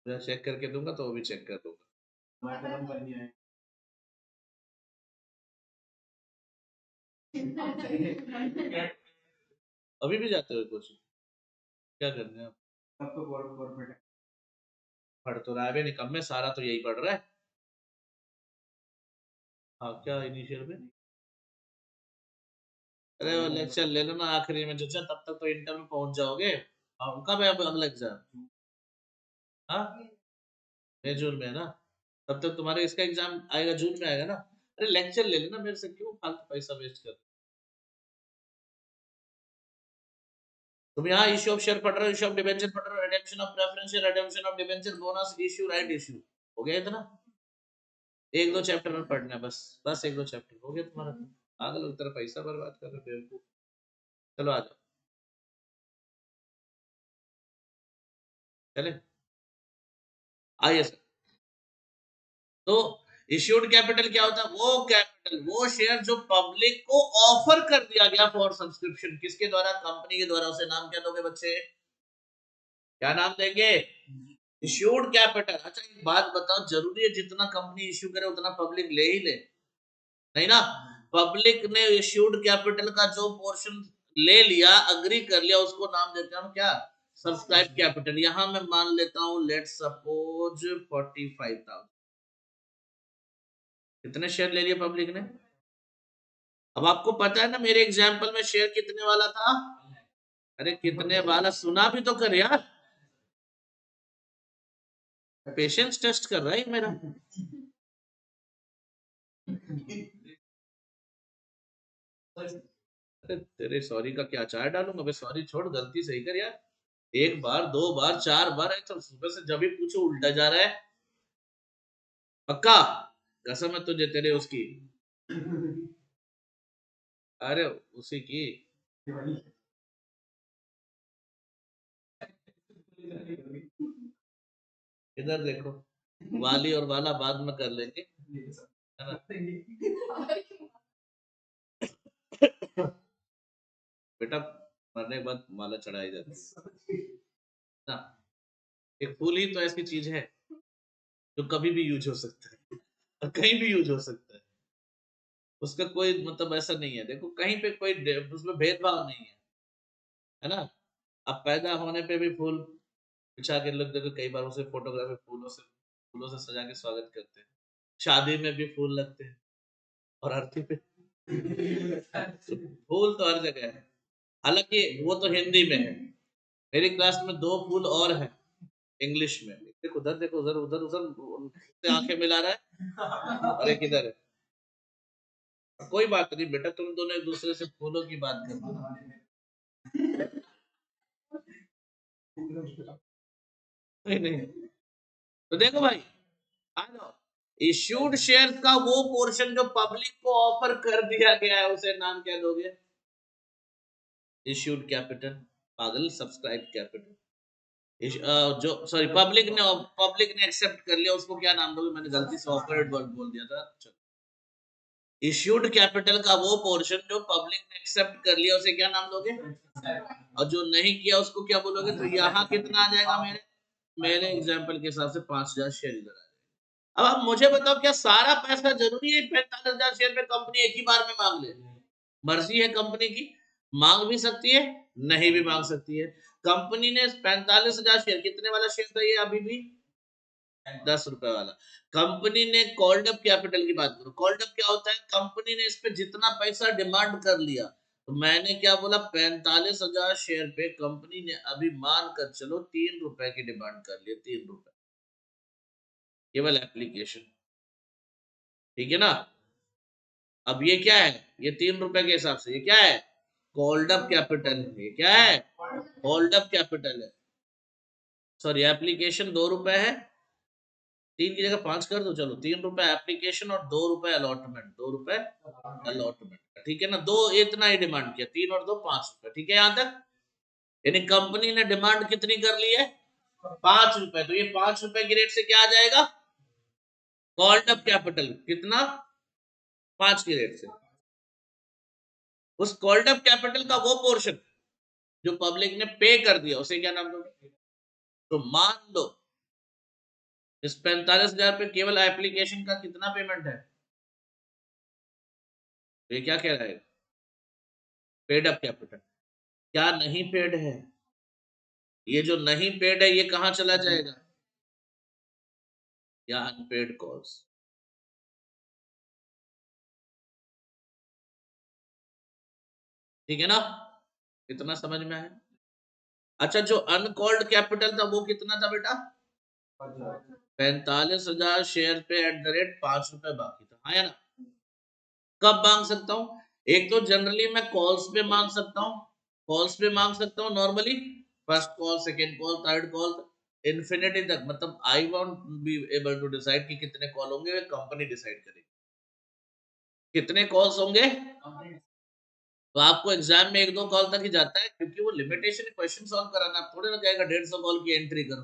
मैं चेक करके दूंगा, तो वो भी चेक कर दूंगा। अभी भी जाते हो कोचिंग? क्या करने आप? पढ़ तो रहा है निकम में, सारा तो यही पढ़ रहा है। हाँ क्या इनिशियल में? अरे वो लेक्चर ले लो ना आखिरी में, जो तब तक तो इंटर में पहुंच जाओगे। और कब है अब अगला एग्जाम? हाँ मई जून में है ना, तब तक तुम्हारे इसका एग्जाम आएगा, जून में आएगा ना। अरे लेक्चर ले लेना मेरे से, क्यों फालतू पैसा वेस्ट कर। तुम यहाँ इश्यू ऑफ शेयर पढ़ रहे हो, इश्यू ऑफ डिबेंचर पढ़ रहे हो, redemption of preference, redemption of debenture, bonus issue, right issue. हो गया इतना? एक दो चैप्टर और पढ़ना है बस, बस एक दो चैप्टर हो गया तुम्हारा। पागल की तरह पैसा बर्बाद कर रहे हो बेवकूफ। चलो आ जाओ, चले आइए सर। तो इश्यूड कैपिटल क्या होता है? वो कैपिटल, वो शेयर जो पब्लिक को ऑफर कर दिया गया फॉर सब्सक्रिप्शन, किसके द्वारा? कंपनी के द्वारा। उसे नाम क्या दोगे बच्चे? क्या नाम देंगे? Issued capital. अच्छा एक बात बताओ, जरूरी है जितना कंपनी इश्यू करे उतना पब्लिक ले ही ले? नहीं ना। पब्लिक ने इश्यूड कैपिटल का जो पोर्शन ले लिया, अग्री कर लिया, उसको नाम देते हैं हम क्या? Subscribe capital. यहां मैं मान लेता हूं, लेट्स सपोज 45,000। कितने शेयर ले लिए पब्लिक ने? अब आपको पता है ना मेरे एग्जाम्पल में शेयर कितने वाला था? अरे कितने वाला सुना भी तो कर यार, पेशेंस टेस्ट कर रहा है मेरा। अरे तेरे सॉरी का क्या अचार डालूंगा? मैं सॉरी छोड़, गलती सही कर यार। एक बार, दो बार, चार बार है, तो सुबह से जब भी पूछो उल्टा जा रहा है। पक्का? कसम है तुझे तेरे उसकी। अरे उसी की। इधर देखो, वाली और वाला बाद में कर लेंगे, है ना? बेटा मरने के बाद माला चढ़ाई जाती है ना। एक फूल ही तो ऐसी चीज है जो कभी भी यूज हो सकता है, और कहीं भी यूज हो सकता है। उसका कोई मतलब ऐसा नहीं है, देखो कहीं पे कोई उसमें भेदभाव नहीं है ना? अब पैदा होने पे भी फूल बिछा के लोग देखो, कई बार उसे फोटोग्राफी फूलों से सजा के स्वागत करते हैं। शादी में भी फूल लगते हैं, और अर्थी पे फूल तो हर जगह है। हालांकि वो तो हिंदी में है, मेरी क्लास में 2 फूल और हैं इंग्लिश में। देखो उधर, देखो उधर, उधर उधर से आंखें मिला रहा है और एक इधर है। कोई बात नहीं बेटा, तुम दोनों एक दूसरे से फूलों की बात कर। नहीं नहीं, तो देखो भाई, आ जाओ। इश्यूड शेयर का वो पोर्शन जो पब्लिक को ऑफर कर दिया गया है, उसे नाम क्या दोगे? Issued capital. पागल, सब्सक्राइब कैपिटल। जो सॉरी, पब्लिक ने एक्सेप्ट कर लिया, उसको क्या नाम दोगे? मैंने गलती से ऑफर्ड वर्ड बोल दिया था। इश्यूड कैपिटल का वो पोर्शन जो पब्लिक ने एक्सेप्ट कर लिया, उसे क्या नाम दोगे? और जो नहीं किया उसको क्या बोलोगे? तो यहाँ कितना आ जाएगा? मेरे मेरे एग्जाम्पल के हिसाब से 5,000 शेयर इधर आ जाएगा। अब आप मुझे बताओ, क्या सारा पैसा जरूरी है 45,000 शेयर पे कंपनी एक ही बार में मांग ले? मर्जी है कंपनी की, मांग भी सकती है, नहीं भी मांग सकती है। कंपनी ने 45,000 शेयर, कितने वाला शेयर था ये? अभी भी 10 रुपए वाला। कंपनी ने कॉल्ड अप कैपिटल की बात करो, कॉल्ड अप क्या होता है? कंपनी ने इस पे जितना पैसा डिमांड कर लिया, तो मैंने क्या बोला? 45,000 शेयर पे कंपनी ने अभी मान कर चलो 3 रुपए की डिमांड कर लिया, 3 रुपए केवल एप्लीकेशन, ठीक है ना? अब ये क्या है? ये 3 रुपए के हिसाब से ये क्या है? कॉल्ड अप कैपिटल है। ये क्या है? कॉल्ड अप कैपिटल है। सॉरी, एप्लीकेशन 2 रुपए है, 3 की जगह 5 कर दो, चलो 3 रुपए एप्लीकेशन और 2 रुपए अलॉटमेंट, 2 रुपए अलॉटमेंट, ठीक है ना? दो, इतना ही डिमांड किया, 3 और 2 5 रुपए, ठीक है यहां तक? यानी कंपनी ने डिमांड कितनी कर ली है? 5 रुपए। तो ये 5 रुपए की रेट से क्या आ जाएगा? कॉल्ड अप कैपिटल कितना? 5 की रेट से। उस कॉल्ड अप कैपिटल का वो पोर्शन जो पब्लिक ने पे कर दिया, उसे क्या नाम दोगे? तो मान लो इस 45,000 पे केवल एप्लीकेशन का कितना पेमेंट है? तो ये क्या कह रहा है? Paid up capital. क्या नहीं पेड है? ये जो नहीं पेड है, ये कहां चला जाएगा? या अनपेड कॉल्स, ठीक है ना? इतना समझ में है? अच्छा, जो अनकॉल्ड कैपिटल था वो कितना था बेटा? 45,000 शेयर पे एट द रेट 5 रुपए बाकी था, हाँ या ना? कब मांग सकता हूं? एक तो जनरली मैं कॉल्स पे मांग सकता हूं, कॉल्स पे मांग सकता हूं normally, first call, second call, third call, infinity तक। मतलब I want be able to decide कि कितने कॉल होंगे, कंपनी डिसाइड करेगी कितने कॉल्स होंगे। तो आपको एग्जाम में 1-2 कॉल तक ही जाता है, क्योंकि वो लिमिटेशन क्वेश्चन सॉल्व कराना, आप थोड़े ना कहेगा 150 कॉल की एंट्री करो।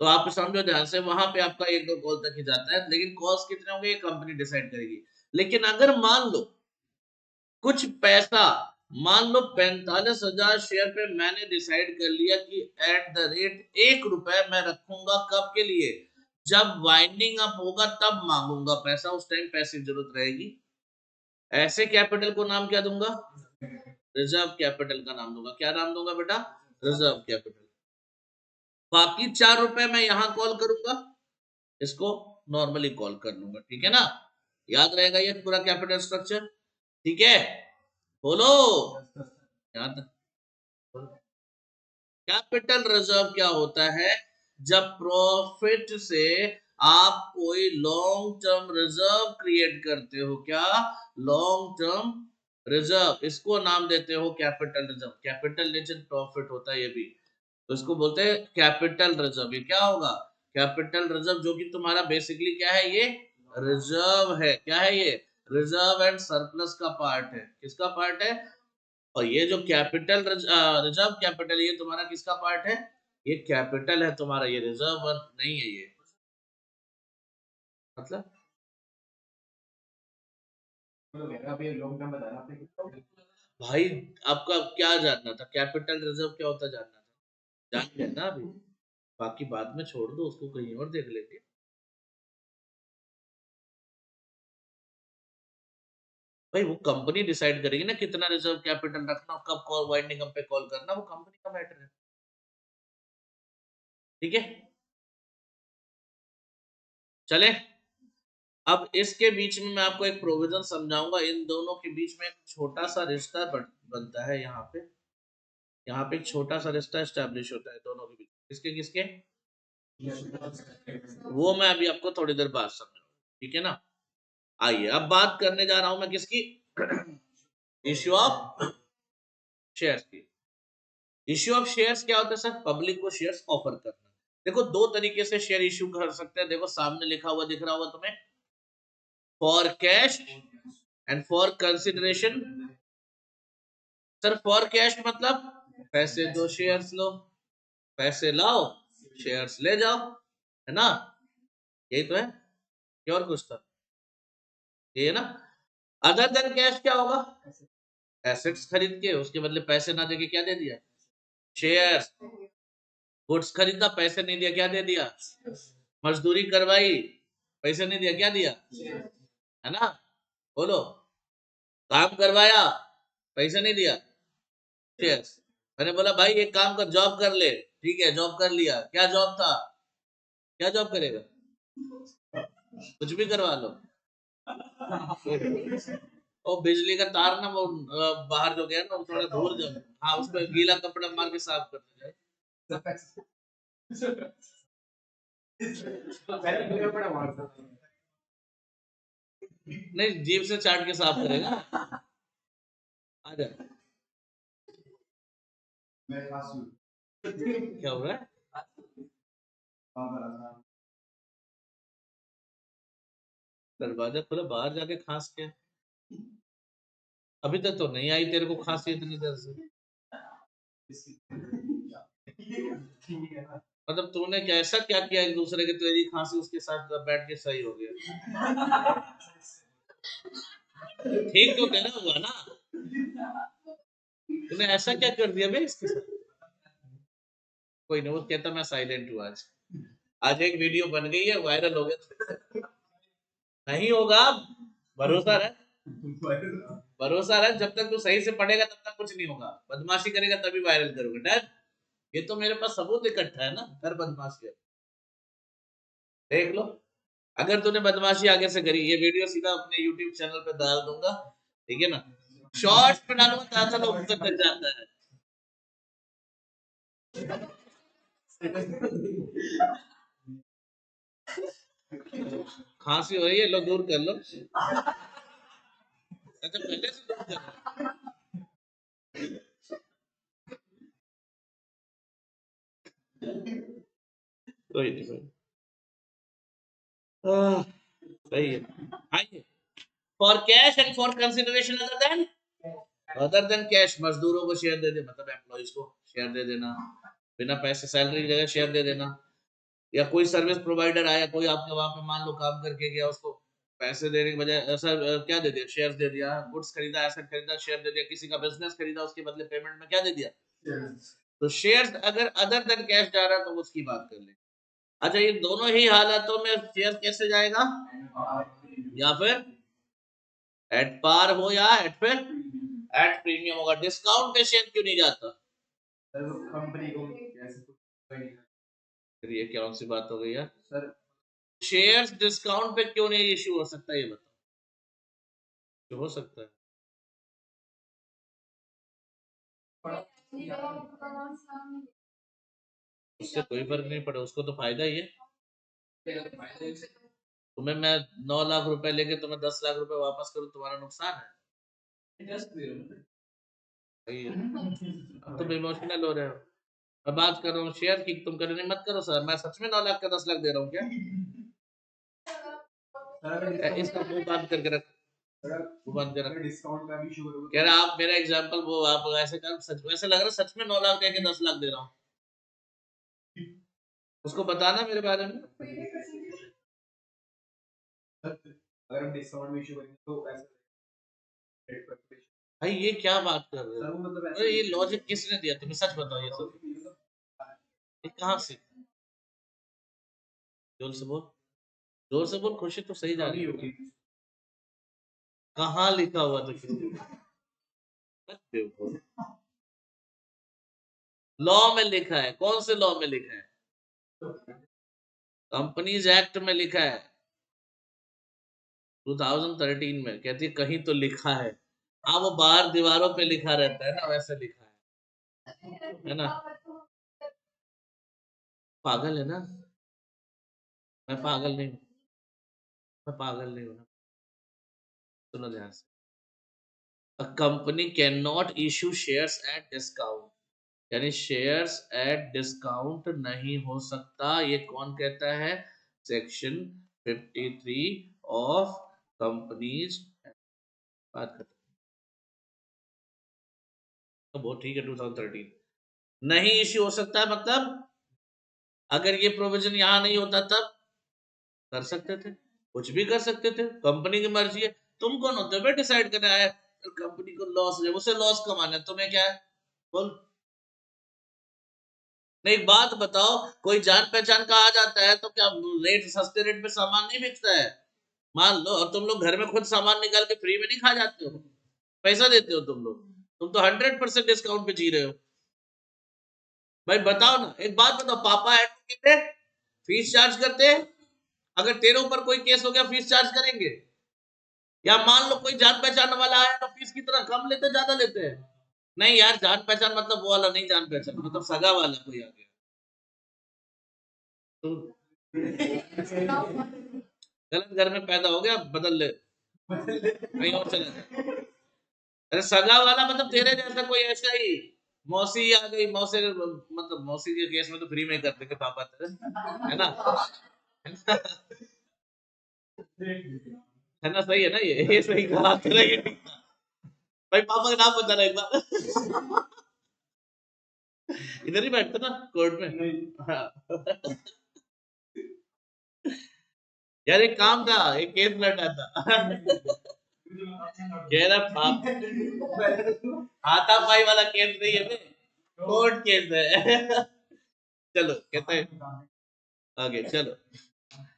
तो आप समझो ध्यान से, वहां पे आपका 1-2 कॉल तक ही जाता है, लेकिन कॉल्स कितने होंगे ये कंपनी डिसाइड करेगी। लेकिन अगर मान लो कुछ पैसा, मान लो 45,000 शेयर पे मैंने डिसाइड कर लिया कि एट द रेट 1 रुपए मैं रखूंगा, कब के लिए? जब वाइंडिंग अप होगा तब मांगूंगा पैसा, उस टाइम पैसे की जरूरत रहेगी। ऐसे कैपिटल को नाम क्या दूंगा? रिजर्व कैपिटल का नाम दूंगा। क्या नाम दूंगा बेटा? Reserve capital. बाकी 4 रुपए मैं यहां कॉल करूंगा, इसको नॉर्मली कॉल कर लूंगा, ठीक है ना? याद रहेगा ये पूरा कैपिटल स्ट्रक्चर, ठीक है? बोलो, याद। कैपिटल रिजर्व क्या होता है? जब प्रॉफिट से आप कोई लॉन्ग टर्म रिजर्व क्रिएट करते हो, क्या? लॉन्ग टर्म रिजर्व, इसको नाम देते हो कैपिटल रिजर्व। कैपिटल लेकिन प्रॉफिट होता है ये भी, तो इसको बोलते हैं कैपिटल रिजर्व। ये क्या होगा? कैपिटल रिजर्व, जो कि तुम्हारा बेसिकली क्या है? ये रिजर्व है। क्या है ये? रिजर्व एंड सरप्लस का पार्ट है। किसका पार्ट है? और ये जो कैपिटल रिजर्व कैपिटल, ये तुम्हारा किसका पार्ट है? ये कैपिटल है तुम्हारा, ये रिजर्व नहीं है ये। मतलब भाई, आपका क्या जानना था? कैपिटल रिजर्व क्या होता जानना था? जान गए ना अभी? बाकी बाद में छोड़ दो, उसको कहीं और देख लेंगे। भाई वो कंपनी डिसाइड करेगी ना कितना रिजर्व कैपिटल रखना और कब कॉल वाइंडिंग अप पे कॉल करना, वो कंपनी का मैटर है, ठीक है? चले। अब इसके बीच में मैं आपको एक प्रोविजन समझाऊंगा, इन दोनों के बीच में एक छोटा सा रिश्ता बनता है यहाँ पे एक छोटा सा रिश्ता एस्टेब्लिश होता है दोनों के बीच। किसके किसके? वो मैं अभी आपको थोड़ी देर बाद समझाऊंगा, ठीक है ना। आइए अब बात करने जा रहा हूं मैं किसकी? इश्यू ऑफ शेयर्स की। इश्यू ऑफ शेयर्स क्या होता है सर? पब्लिक को शेयर्स ऑफर करना। देखो दो तरीके से शेयर इश्यू कर सकते हैं, देखो सामने लिखा हुआ दिख रहा होगा तुम्हें, for cash and for consideration. Sir for cash मतलब पैसे दो शेयर्स लो, पैसे लाओ शेयर्स ले जाओ, है ना, यही तो है, क्या और कुछ था? ये है ना। अदर देन कैश क्या होगा? एसेट्स खरीद के उसके बदले पैसे ना देके क्या दे दिया? शेयर्स। गुड्स खरीदा पैसे नहीं दिया, क्या दे दिया? मजदूरी करवाई पैसे नहीं दिया, क्या दिया? है ना, बोलो। काम करवाया पैसे नहीं दिया, शेयर्स। मैंने बोला भाई एक काम कर, जॉब कर ले, ठीक है जॉब कर लिया, क्या जॉब था? क्या जॉब करेगा? कुछ भी करवा लो। और बिजली का तार ना वो बाहर जो गया ना वो थोड़ा दूर जाओ, हाँ उस पर गीला कपड़ा मार के साफ कर दे। नहीं जीभ से चाट के साफ करेगा। आ जा, क्या हो रहा है? दरवाजा खुला, बाहर जाके खांस के। अभी तक तो नहीं आई तेरे को खांसी इतनी देर से। मतलब तूने कैसा क्या किया एक दूसरे के, तेरी खांसी उसके साथ बैठ के सही हो गया? ठीक तो तेरा हुआ ना, तूने ऐसा क्या कर दिया बे इसके साथ? कोई नहीं, वो कहता मैं साइलेंट हूँ आज। आज एक वीडियो बन गई है, वायरल हो गया। नहीं होगा, भरोसा रहे, भरोसा रहे, जब तक तू सही से पढ़ेगा तब तक कुछ नहीं होगा, बदमाशी करेगा तभी वायरल करोगे डर। ये तो मेरे पास सबूत इकट्ठा है ना, कर बदमाशी देख लो। अगर तूने बदमाशी आगे से करी, ये वीडियो सीधा अपने YouTube चैनल पे डाल दूंगा, ठीक है ना, शॉर्ट्स पे डालूंगा, ज्यादा लोग तक जाता है। खांसी हो रही है, लो दूर कर लो। अच्छा पहले से दूर कर लो। कोई नहीं कोई नहीं। सही है। आइए, for cash and for consideration other than cash, मजदूरों को शेयर दे दे, मतलब एम्प्लॉइज को शेयर दे देना, बिना पैसे सैलरी की जगह शेयर दे देना। या कोई सर्विस प्रोवाइडर आया, कोई आपके वहां पे मान लो काम करके गया, उसको पैसे देने के बजाय सर क्या दे दिया? शेयर दे दिया। गुड्स खरीदा, एसेट खरीदा, शेयर दे दिया। किसी का बिजनेस खरीदा, उसके बदले पेमेंट में क्या दे दिया? तो शेयर अगर अदर देन कैश जा रहा है तो उसकी बात कर ले। अच्छा ये दोनों ही हालातों में शेयर कैसे जाएगा? या फिर एट पार हो या एट फिर एट प्रीमियम होगा। डिस्काउंट पे शेयर क्यों नहीं जाता? कंपनी को फिर ये कौन सी बात हो गई यार सर? शेयर्स डिस्काउंट पे क्यों नहीं इश्यू हो सकता, ये बताओ। क्यों हो सकता है? उससे कोई फर्क नहीं पड़ा, उसको तो फायदा ही है। तुम्हें मैं 9 लाख रुपए लेके तुम्हें 10 लाख रुपए वापस करूं, तुम्हारा नुकसान है। सही है। अब तुम इमोशनल हो रहे हो, मैं बात कर रहा हूँ शेयर की, तुम करने मत करो सर, मैं सच में 9 लाख का 10 लाख दे रहा हूँ क्या? इसका मुंह बंद करके रख, मुंह बंद कर रख। कह रहा आप मेरा एग्जांपल वो आप ऐसे कर, सच वैसे लग रहा है सच में 9 लाख दे के 10 लाख दे रहा हूँ। उसको बताना मेरे बारे में। अगर हम डिस्काउंट में इशू करेंगे तो भाई ये क्या बात कर रहे हो? अरे ये लॉजिक किसने दिया तुम्हें, सच बताओ ये सब, ये कहाँ से? जोर से बोल, जोर से बोल, खुशी तो सही जा रही होगी। कहाँ लिखा हुआ था किसी? लॉ में लिखा है, कौन से लॉ में लिखा है? कंपनीज एक्ट में लिखा है। 2013 में कहती है कहीं तो लिखा है। हाँ वो बाहर दीवारों पे लिखा रहता है ना, वैसे लिखा है ना। पागल है ना, मैं पागल नहीं हूँ, मैं पागल नहीं हूँ ना। सुनो ध्यान से, a company can not issue shares at discount, यानी शेयर्स एट डिस्काउंट नहीं हो सकता। ये कौन कहता है? Section 53 of companies. बात खत्म। तो बहुत ठीक है, 2013 नहीं इश्यू हो सकता है, मतलब अगर ये प्रोविजन यहां नहीं होता तब कर सकते थे, कुछ भी कर सकते थे, कंपनी की मर्जी है। तुम कौन होते हो डिसाइड करना है कंपनी को लॉस है, उसे लॉस कमाना है, तुम्हें क्या है? बोल। नहीं एक बात बताओ, कोई जान पहचान का आ जाता है तो क्या रेट, सस्ते रेट पे सामान नहीं बिकता है? मान लो और तुम लोग घर में खुद सामान निकाल के फ्री में नहीं खा जाते हो, पैसा देते हो तुम लोग, तुम तो 100% डिस्काउंट पे जी रहे हो। भाई बताओ ना, एक बात बताओ, पापा एडवोकेट है, फीस चार्ज करते हैं? अगर तेरे ऊपर कोई केस हो गया फीस चार्ज करेंगे? या मान लो कोई जान पहचान वाला है तो फीस की तरह कम लेते ज्यादा लेते हैं? नहीं यार, जान पहचान मतलब वो वाला नहीं, जान पहचान मतलब सगा वाला कोई आ गया तो गलत घर में पैदा हो गया, बदल ले कहीं और चले जाए। अरे सगा वाला मतलब तेरे जैसा कोई ऐसा ही, मौसी आ गई, मौसी मतलब मौसी के केस में तो फ्री में कर देंगे पापा तेरे, है ना? है ना, सही है ना, ये सही कहा तेरा, ये ठीक था। भाई पापा का नाम बता रहा एक बार। इधर ही बैठते ना कोर्ट में। हाँ। यार एक काम था, एक केस लड़ा था। कह रहा पाप हाथापाई वाला केस नहीं है, कोर्ट केस है। चलो कहते हैं आगे, चलो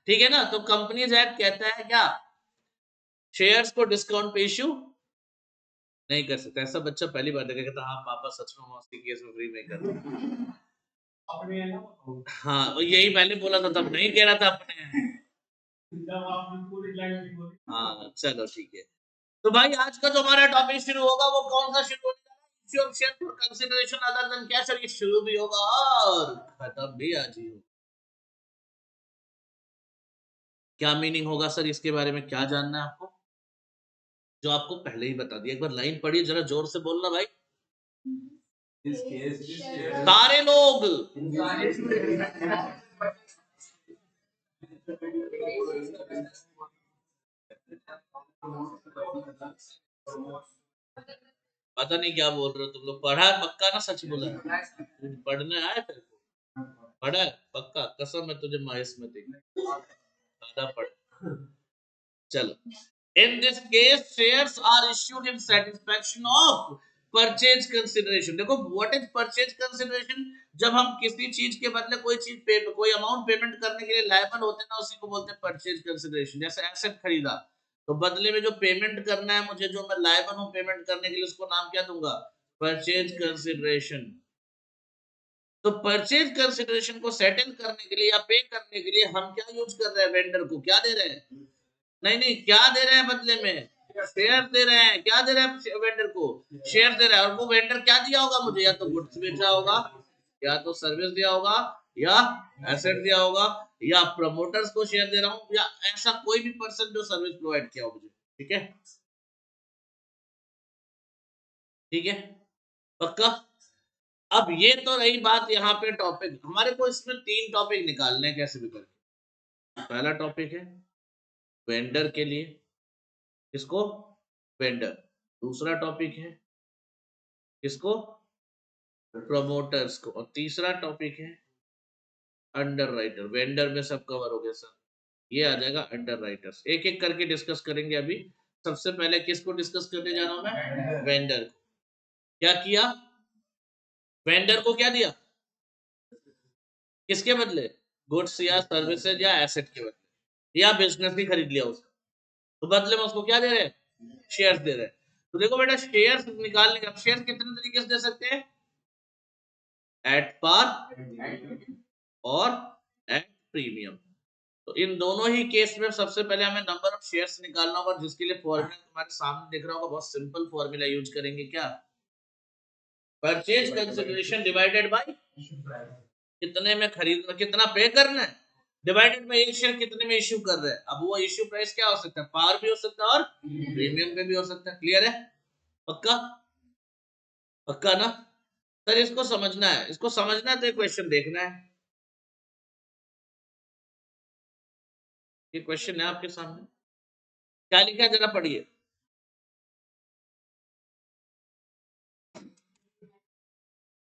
ठीक है ना। तो कंपनीज एक्ट कहता है क्या, शेयर्स को डिस्काउंट पे इश्यू नहीं कर सकता। ऐसा बच्चा पहली बार देखा, कहता हाँ पापा सच में मौसी केस में फ्री में कर। हाँ और यही मैंने बोला था, तब नहीं कह रहा था अपने। हाँ चलो ठीक है। तो भाई आज का जो हमारा टॉपिक शुरू होगा वो कौन सा शुरू होने जा रहा है? Issue of share for consideration other than cash, और ये शुरू भी होगा और खत्म भी आज ही होगा। क्या मीनिंग होगा सर, इसके बारे में क्या जानना है आपको? जो आपको पहले ही बता दिया, एक बार लाइन पढ़िए जरा जोर से बोलना भाई। सारे लोग पता नहीं क्या बोल रहे हो तुम लोग, पढ़ा है पक्का ना, सच बोला है? पढ़ने आए थे, पढ़ा है पक्का, कसम है तुझे महेश में थी, ज्यादा पढ़। चलो, in this case shares are issued in satisfaction of purchase consideration। देखो what is purchase consideration, जब हम किसी चीज के बदले कोई चीज पे, कोई अमाउंट पेमेंट करने के लिए लायबल होते हैं ना, उसी को बोलते हैं परचेज कंसिडरेशन। जैसे एसेट खरीदा तो बदले में जो पेमेंट करना है मुझे, जो मैं लायबल हूं पेमेंट करने के लिए, उसको नाम क्या दूंगा? Purchase consideration. तो परचेज कंसिडरेशन को सेटल करने के लिए या पे करने के लिए हम क्या यूज कर रहे हैं? वेंडर को क्या दे रहे हैं? नहीं नहीं, क्या दे रहे हैं बदले में? शेयर दे रहे हैं। क्या दे रहे हैं वेंडर को? शेयर दे रहा है। और वो वेंडर क्या दिया होगा मुझे? या तो गुड्स बेचा होगा, या तो सर्विस दिया होगा, या एसेट दिया होगा, या प्रमोटर्स को शेयर दे रहा हूं, या ऐसा कोई भी पर्सन जो सर्विस प्रोवाइड किया हो मुझे। ठीक है, ठीक है, पक्का। अब ये तो रही बात यहाँ पे टॉपिक, हमारे को इसमें 3 टॉपिक निकालने हैं कैसे भी करके। पहला टॉपिक है वेंडर के लिए, किसको? वेंडर। दूसरा टॉपिक है किसको? प्रमोटर्स को। और तीसरा टॉपिक है अंडर राइटर। वेंडर में सब कवर हो गया सर, ये आ जाएगा अंडर राइटर्स। एक एक करके डिस्कस करेंगे अभी। सबसे पहले किसको डिस्कस करने जा रहा हूं मैं? वेंडर को। क्या किया? वेंडर को क्या दिया? किसके बदले? गुड्स या सर्विसेज या एसेट के बदले, या बिजनेस भी खरीद लिया उसका, तो बदले में उसको क्या दे रहे हैं? शेयर्स दे रहे हैं। तो देखो बेटा, शेयर्स निकालने का, शेयर्स कितने तरीके से दे सकते हैं? एट पार और एट प्रीमियम। तो इन दोनों ही केस में सबसे पहले हमें नंबर ऑफ शेयर्स निकालना होगा, जिसके लिए फॉर्मूला तुम्हारे सामने दिख रहा होगा, बहुत सिंपल फॉर्मूला यूज करेंगे। क्या? परचेज कंसिडरेशन डिवाइडेड बाय कितने में खरीदना, कितना पे करना है, डिवाइडेड बाय एक शेयर कितने में इश्यू कर रहे हैं। अब वो इश्यू प्राइस क्या हो सकता है, पार भी हो सकता है और प्रीमियम पे भी हो सकता है। क्लियर है? पक्का? पक्का ना सर? इसको समझना है, इसको समझना है तो एक क्वेश्चन देखना है। ये क्वेश्चन है आपके सामने, क्या लिखा है जरा पढ़िए।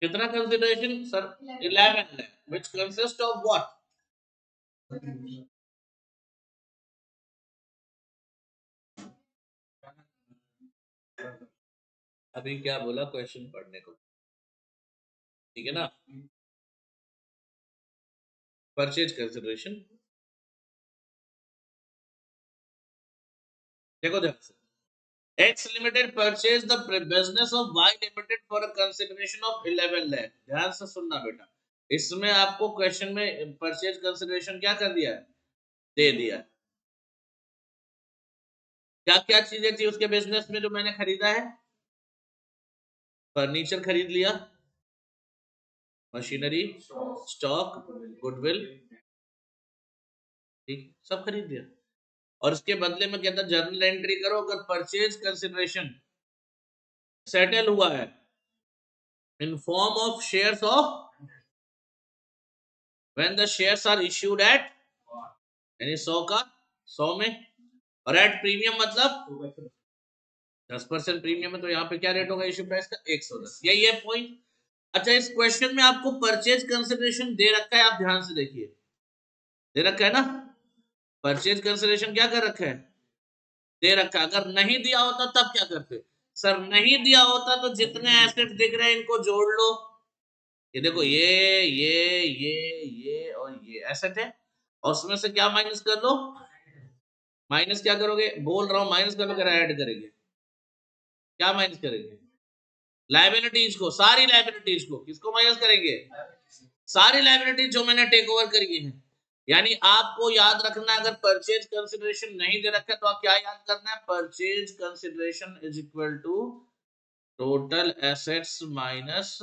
कितना consideration sir? 11 lakh, which consists of what? अभी क्या बोला क्वेश्चन पढ़ने को, ठीक है ना? परचेज कंसिडरेशन देखो ध्यान से। X Limited purchased the business of Y Limited for a consideration of 11 lakh। ध्यान से सुनना बेटा, इसमें आपको क्वेश्चन में परचेज कंसिडरेशन क्या कर दिया है, दे दिया। क्या क्या चीजें थी उसके बिजनेस में जो मैंने खरीदा है? फर्नीचर खरीद लिया, मशीनरी, स्टॉक, गुडविल, ठीक, सब खरीद लिया। और उसके बदले में कहता जर्नल एंट्री करो, अगर परचेज कंसिडरेशन सेटल हुआ है in form of shares of when the shares are issued at, यानी 100 का 100 में, और एट प्रीमियम मतलब 10% प्रीमियम है, तो यहाँ पे क्या रेट होगा इश्यू प्राइस का? 110। यही है पॉइंट। अच्छा, इस क्वेश्चन में आपको परचेज कंसिडरेशन दे रखा है, आप ध्यान से देखिए, दे रखा है ना, परचेज कंसिडरेशन क्या कर रखा है, दे रखा है। अगर नहीं दिया होता तब क्या करते सर? नहीं दिया होता तो जितने एसेट दिख रहे हैं इनको जोड़ लो। ये देखो, ये और ये एसेट है, और उसमें से क्या माइनस कर लो? माइनस क्या करोगे, बोल रहा हूं माइनस करोगे, ऐड करेंगे। क्या माइनस करेंगे? लाइबिलिटीज को, सारी लाइबिलिटीज को। किसको माइनस करेंगे? सारी लाइबिलिटीज जो मैंने टेक ओवर करी है। यानी आपको याद रखना, अगर परचेज कंसिडरेशन नहीं दे रखा है तो आप क्या याद करना है, purchase consideration is equal to total assets minus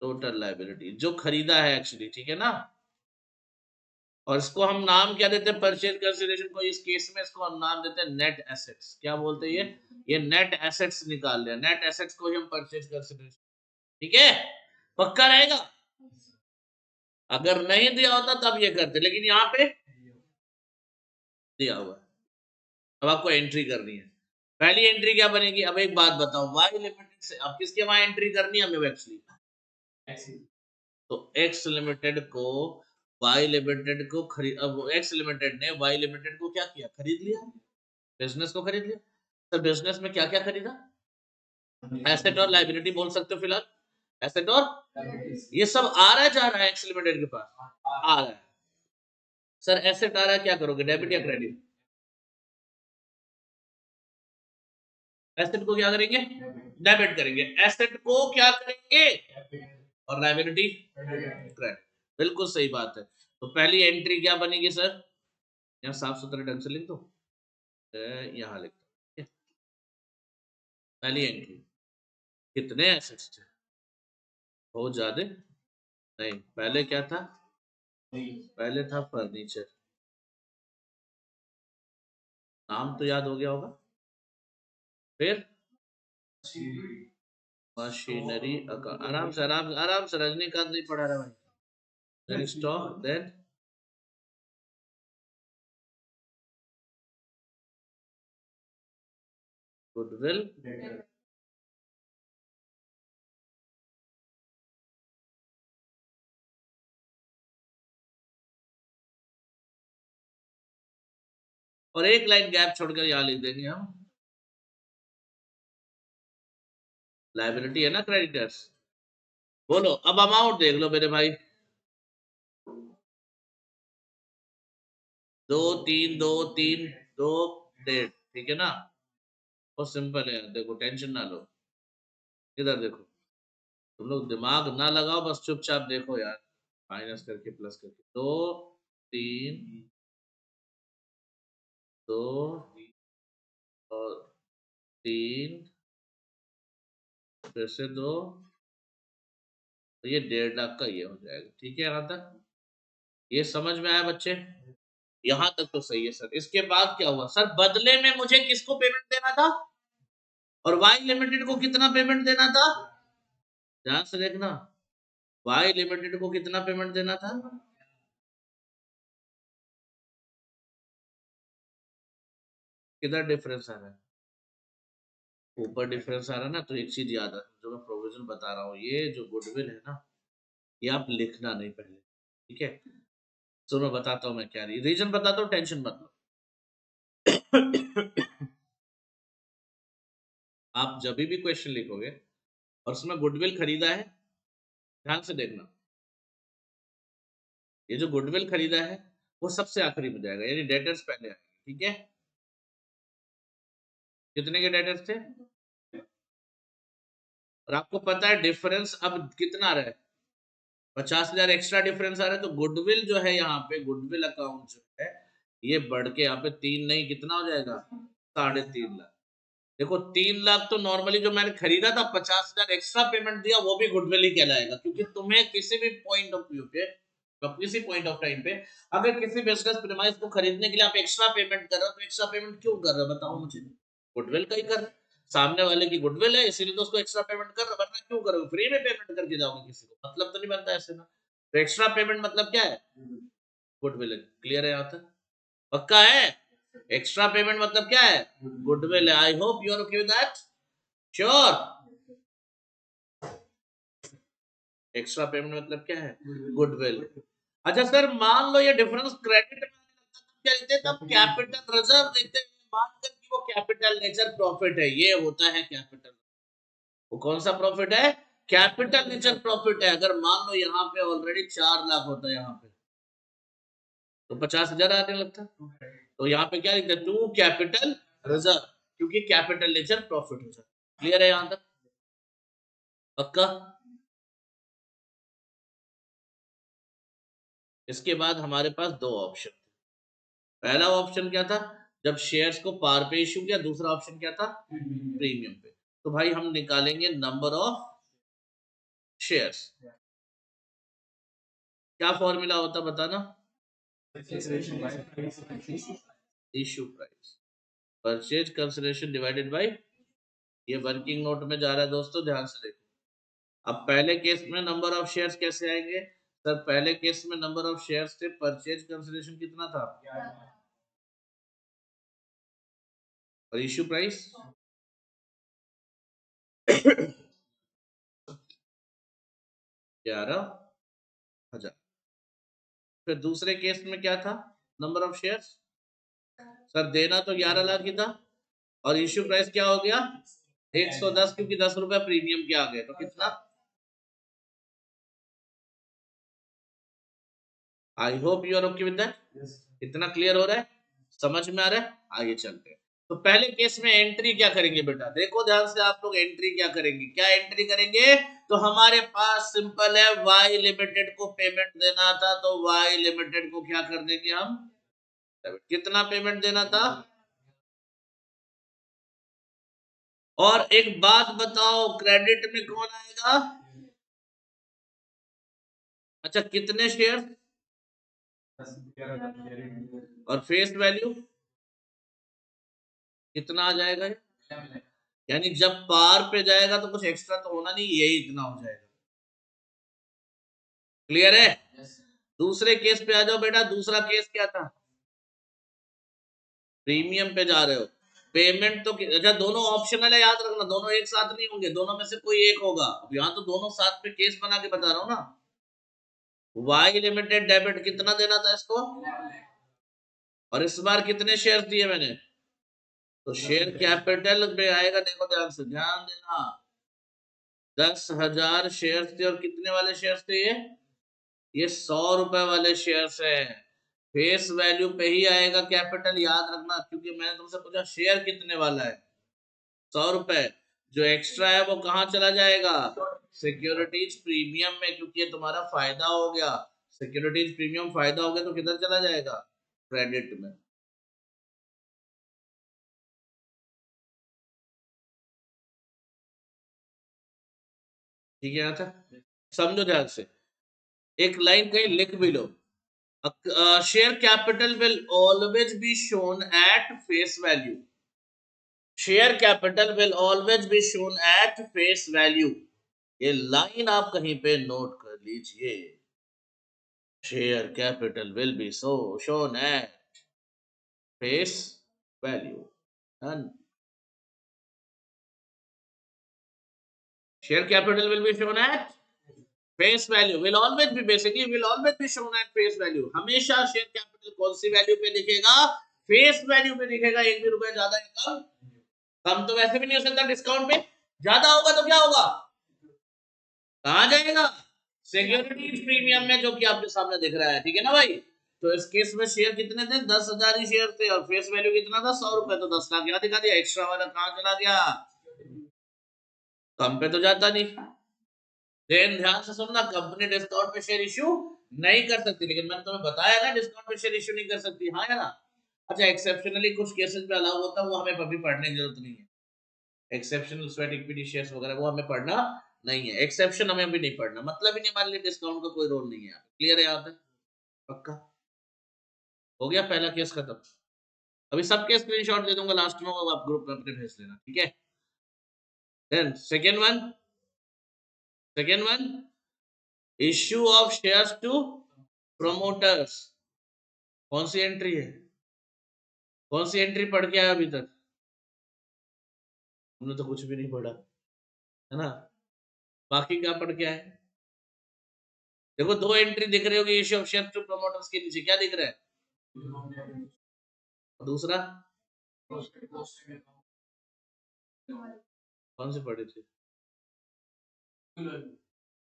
total liability, जो खरीदा है एक्चुअली, ठीक है ना। और इसको हम नाम क्या देते हैं, परचेज कंसिडरेशन को, इस केस में इसको हम नाम देते हैं नेट एसेट्स। क्या बोलते हैं ये नेट एसेट्स निकाल लिया, नेट एसेट्स को ही हम परचेज कंसिडरेशन, ठीक है? पक्का रहेगा? अगर नहीं दिया होता तब ये करते, लेकिन यहाँ पे दिया हुआ है। अब आपको एंट्री करनी है। पहली एंट्री क्या बनेगी? अब एक बात बताओ, वाई लिमिटेड से अब किसके वहां एंट्री करनी है हमें? एक्चुअली तो एक्स लिमिटेड को, वाई लिमिटेड को खरीद, अब एक्स लिमिटेड ने वाई लिमिटेड को क्या किया, खरीद लिया, बिजनेस को खरीद लिया। सर बिजनेस में क्या क्या खरीदा? एसेट और लाइबिलिटी बोल सकते हो फिलहाल, एसेट और ये सब आ रहा है, जा रहा है एक्स लिमिटेड के पास, आ रहा है। सर एसेट आ रहा है, क्या करोगे, डेबिट या क्रेडिट? एसेट को क्या करेंगे, डेबिट करेंगे। एसेट को क्या करेंगे, और लायबिलिटी क्रेडिट। बिल्कुल सही बात है। तो पहली एंट्री क्या बनेगी सर? यहाँ साफ सुथरे ढंग से लिख दो, यहाँ लिख दो। पहली एंट्री, कितने एसेट्स थे? बहुत ज्यादा नहीं, पहले क्या था, पहले था फर्नीचर, नाम तो याद हो गया होगा। फिर मशीनरी, आराम से आराम से आराम से, रजनीकांत नहीं पढ़ा रहा भाई। देन स्टॉक, देन गुडविल, और एक लाइन गैप छोड़कर यहां लिख देंगे हम, लाइबिलिटी है ना, क्रेडिटर्स। बोलो अब अमाउंट देख लो मेरे भाई, 2 3 2 3 2 डेट, ठीक है ना। बहुत सिंपल है, देखो टेंशन ना लो, इधर देखो, तुम लोग दिमाग ना लगाओ, बस चुपचाप देखो यार, माइनस करके प्लस करके, 2 3 2 और 3 फिर से 2, तो ये 1.5 लाख का ये हो जाएगा। ठीक है, यहाँ तक ये समझ में आया बच्चे? यहाँ तक तो सही है सर। इसके बाद क्या हुआ सर? बदले में मुझे किसको पेमेंट देना था और वाई लिमिटेड को कितना पेमेंट देना था? ध्यान से देखना, वाई लिमिटेड को कितना पेमेंट देना था? किधर डिफरेंस आ रहा है? ऊपर डिफरेंस आ रहा है ना, तो एक चीज याद रखना, जो मैं प्रोविजन बता रहा हूँ, ये जो गुडविल है ना, ये आप लिखना नहीं पहले। ठीक है, तो मैं बताता हूँ मैं क्या रीजन बताता हूँ, टेंशन मत लो। आप जब भी क्वेश्चन लिखोगे और उसमें गुडविल खरीदा है, ध्यान से देखना, ये जो गुडविल खरीदा है वो सबसे आखिरी में जाएगा, यानी डेटर्स पहले आएंगे। ठीक है, कितने के डेटर्स थे? और आपको पता है डिफरेंस अब कितना आ रहा है? 50,000 एक्स्ट्रा डिफरेंस आ रहा है। तो गुडविल जो है यहाँ पे, गुडविल अकाउंट जो है, ये बढ़ के यहाँ पे 3 नहीं कितना हो जाएगा? 3.5 लाख। देखो 3 लाख तो नॉर्मली जो मैंने खरीदा था, 50,000 एक्स्ट्रा पेमेंट दिया, वो भी गुडविल ही कहलाएगा, क्योंकि तुम्हें किसी भी पॉइंट ऑफ व्यू पे, किसी पॉइंट ऑफ टाइम पे, अगर किसी बिजनेस प्रीमाइस को खरीदने के लिए आप एक्स्ट्रा पेमेंट कर रहे हो, तो एक्स्ट्रा पेमेंट क्यों कर रहे हो बताओ मुझे? गुडविल का ही कर रहे हो। सामने वाले की गुडविल है, इसीलिए तो उसको एक्स्ट्रा पेमेंट कर रहे हो, वरना क्यों करोगे? फ्री में पेमेंट करके जाओगे किसी को, मतलब तो नहीं बनता ऐसे ना। तो एक्स्ट्रा पेमेंट मतलब क्या है? गुडविल है। क्लियर है यहाँ तक? पक्का है? एक्स्ट्रा पेमेंट मतलब क्या है? गुडविल है। I hope you are okay with that. Sure? Extra payment मतलब क्या है? गुडविल। अच्छा सर, मान लो ये डिफरेंस क्रेडिट में क्या लेते हैं, तब कैपिटल रिजर्व देते हैं, मान कर कि वो कैपिटल नेचर प्रॉफिट है। ये होता है कैपिटल। वो कौन सा प्रॉफिट है? कैपिटल नेचर प्रॉफिट है। अगर मान लो यहाँ पे ऑलरेडी 4 लाख होता है, यहाँ पे तो 50,000 आने लगता है। तो यहाँ पे क्या लिखते हैं? टू कैपिटल रिजर्व, क्योंकि कैपिटल नेचर प्रॉफिट हो जाता है। क्लियर है यहाँ तक? पक्का? इसके बाद हमारे पास दो ऑप्शन थे। पहला ऑप्शन क्या था? जब शेयर्स को पार पे इश्यू किया। दूसरा ऑप्शन क्या था? प्रीमियम पे। तो भाई हम निकालेंगे नंबर ऑफ शेयर्स। क्या फॉर्मूला होता बताना? Issue price, purchase consideration divided by, ये वर्किंग नोट में जा रहा है दोस्तों, ध्यान से देखो। अब पहले केस में नंबर ऑफ शेयर्स कैसे आएंगे सर? पहले केस में नंबर ऑफ शेयर्स थे, परचेज कंसिडरेशन कितना था और इश्यू प्राइस 11,000। फिर दूसरे केस में क्या था? नंबर ऑफ शेयर्स सर देना तो 11 लाख ही था, और इश्यू प्राइस क्या हो गया? 110, क्योंकि 10 रुपए प्रीमियम के आ गए, तो कितना? I hope you are okay with that. इतना क्लियर हो रहा है? समझ में आ रहा है? आगे चलते हैं। तो पहले केस में एंट्री क्या करेंगे बेटा? देखो ध्यान से, आप लोग एंट्री क्या करेंगे? क्या एंट्री करेंगे? तो हमारे पास सिंपल है, वाई लिमिटेड को पेमेंट देना था, तो वाई लिमिटेड को क्या कर देंगे हम? कितना पेमेंट देना था? और एक बात बताओ, क्रेडिट में कौन आएगा? अच्छा, कितने शेयर और फेस वैल्यू कितना आ जाएगा? यानी जब पार पे जाएगा तो कुछ एक्स्ट्रा तो होना नहीं, यही इतना हो जाएगा। क्लियर है? दूसरे केस पे आ जाओ बेटा। दूसरा केस क्या था? प्रीमियम पे जा रहे हो। पेमेंट तो अच्छा, दोनों ऑप्शनल है, याद रखना, दोनों एक साथ नहीं होंगे, दोनों में से कोई एक होगा। अब यहाँ तो दोनों साथ पे केस बना के बता रहा हूँ ना। वाई लिमिटेड डेबिट कितना देना था इसको, और इस बार कितने शेयर दिए मैंने? तो शेयर कैपिटल में आएगा, देखो ध्यान से, ध्यान देना। 10,000 शेयर थे, और कितने वाले शेयर थे ये 100 रुपए वाले शेयर्स है। फेस वैल्यू पे ही आएगा कैपिटल, याद रखना, क्योंकि मैंने तुमसे पूछा शेयर कितने वाला है, 100 रुपए। जो एक्स्ट्रा है वो कहाँ चला जाएगा? सिक्योरिटीज प्रीमियम में, क्योंकि ये तुम्हारा फायदा हो गया। सिक्योरिटीज प्रीमियम फायदा हो गया तो किधर चला जाएगा? क्रेडिट में। ठीक है, अच्छा समझो ध्यान से, एक लाइन कहीं लिख भी लो, share capital will always be shown at face value. Share capital will always be shown at face value. ये लाइन आप कहीं पे नोट कर लीजिए। Share capital will be shown at face value. Share capital will be shown at face value, will always be, basically will always be shown at face value. हमेशा शेयर कैपिटल कौन सी वैल्यू पे दिखेगा? फेस वैल्यू पे दिखेगा। एक भी रुपया ज्यादा या कम, कम तो वैसे भी नहीं हो सकता डिस्काउंट पे, ज्यादा होगा तो क्या होगा? कहां जाएगा? सिक्योरिटीज प्रीमियम में, जो कि आपके सामने दिख रहा है। ठीक है ना भाई? तो इस केस में शेयर कितने थे? 10,000 ही शेयर थे, और फेस वैल्यू कितना था? 100 रुपए। तो 10 लाख यहाँ दिखा दिया, एक्स्ट्रा वाला कहां चला गया? कम पे तो जाता नहीं। ध्यान से सुनना, कंपनी डिस्काउंट पे शेयर इश्यू नहीं कर सकती, लेकिन मैंने तुम्हें बताया ना डिस्काउंट पे शेयर इश्यू नहीं कर सकती, हाँ या ना? अच्छा, एक्सेप्शनली कुछ केसेस में अलाउ होता है, वो हमें अभी पढ़ने की जरूरत नहीं है। एक्सेप्शनल स्वेट इक्विटी शेयर्स वगैरह वो हमें पढ़ना नहीं है, एक्सेप्शन हमें अभी नहीं पढ़ना, मतलब ही नहीं, हमारे लिए डिस्काउंट का कोई रोल नहीं है। क्लियर है यहाँ पे? पक्का? हो गया पहला केस खत्म। अभी सबके स्क्रीनशॉट दे दूंगा लास्ट में, आप ग्रुप में अपने भेज लेना, ठीक है? Then second one, issue of shares to promoters. कौन सी एंट्री है? कौन सी एंट्री पढ़ के आया अभी तक? हमने तो कुछ भी नहीं पढ़ा, है ना? बाकी क्या पढ़ के आए? देखो, दो एंट्री दिख रही होगी issue of shares to promoters के नीचे, क्या दिख रहा है? दूसरा कौन से पढ़े थे?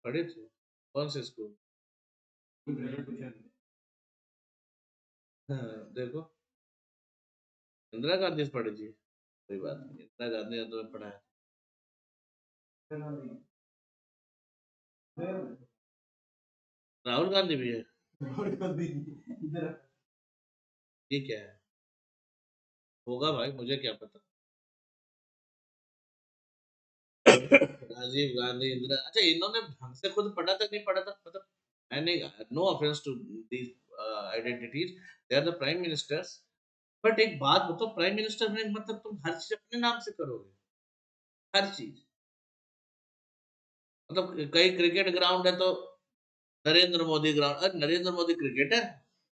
पढ़े थे? कौन से स्कूल? हाँ, देखो, इंदिरा गांधी से पढ़ी थी। कोई बात नहीं, इंदिरा गांधी ने तुम्हें पढ़ाया। राहुल गांधी भी है? ये क्या है? होगा भाई, मुझे क्या पता। राजीव गांधी, इंदिरा, अच्छा इन्होंने ढंग से खुद पढ़ा था नहीं पढ़ा था, मतलब मैंने, no offence to these identities, they are the prime ministers, but एक बात बताओ, प्राइम मिनिस्टर में मतलब तुम हर चीज अपने नाम से करोगे? हर चीज, मतलब कई क्रिकेट ग्राउंड है तो नरेंद्र मोदी ग्राउंड, अरे नरेंद्र मोदी क्रिकेटर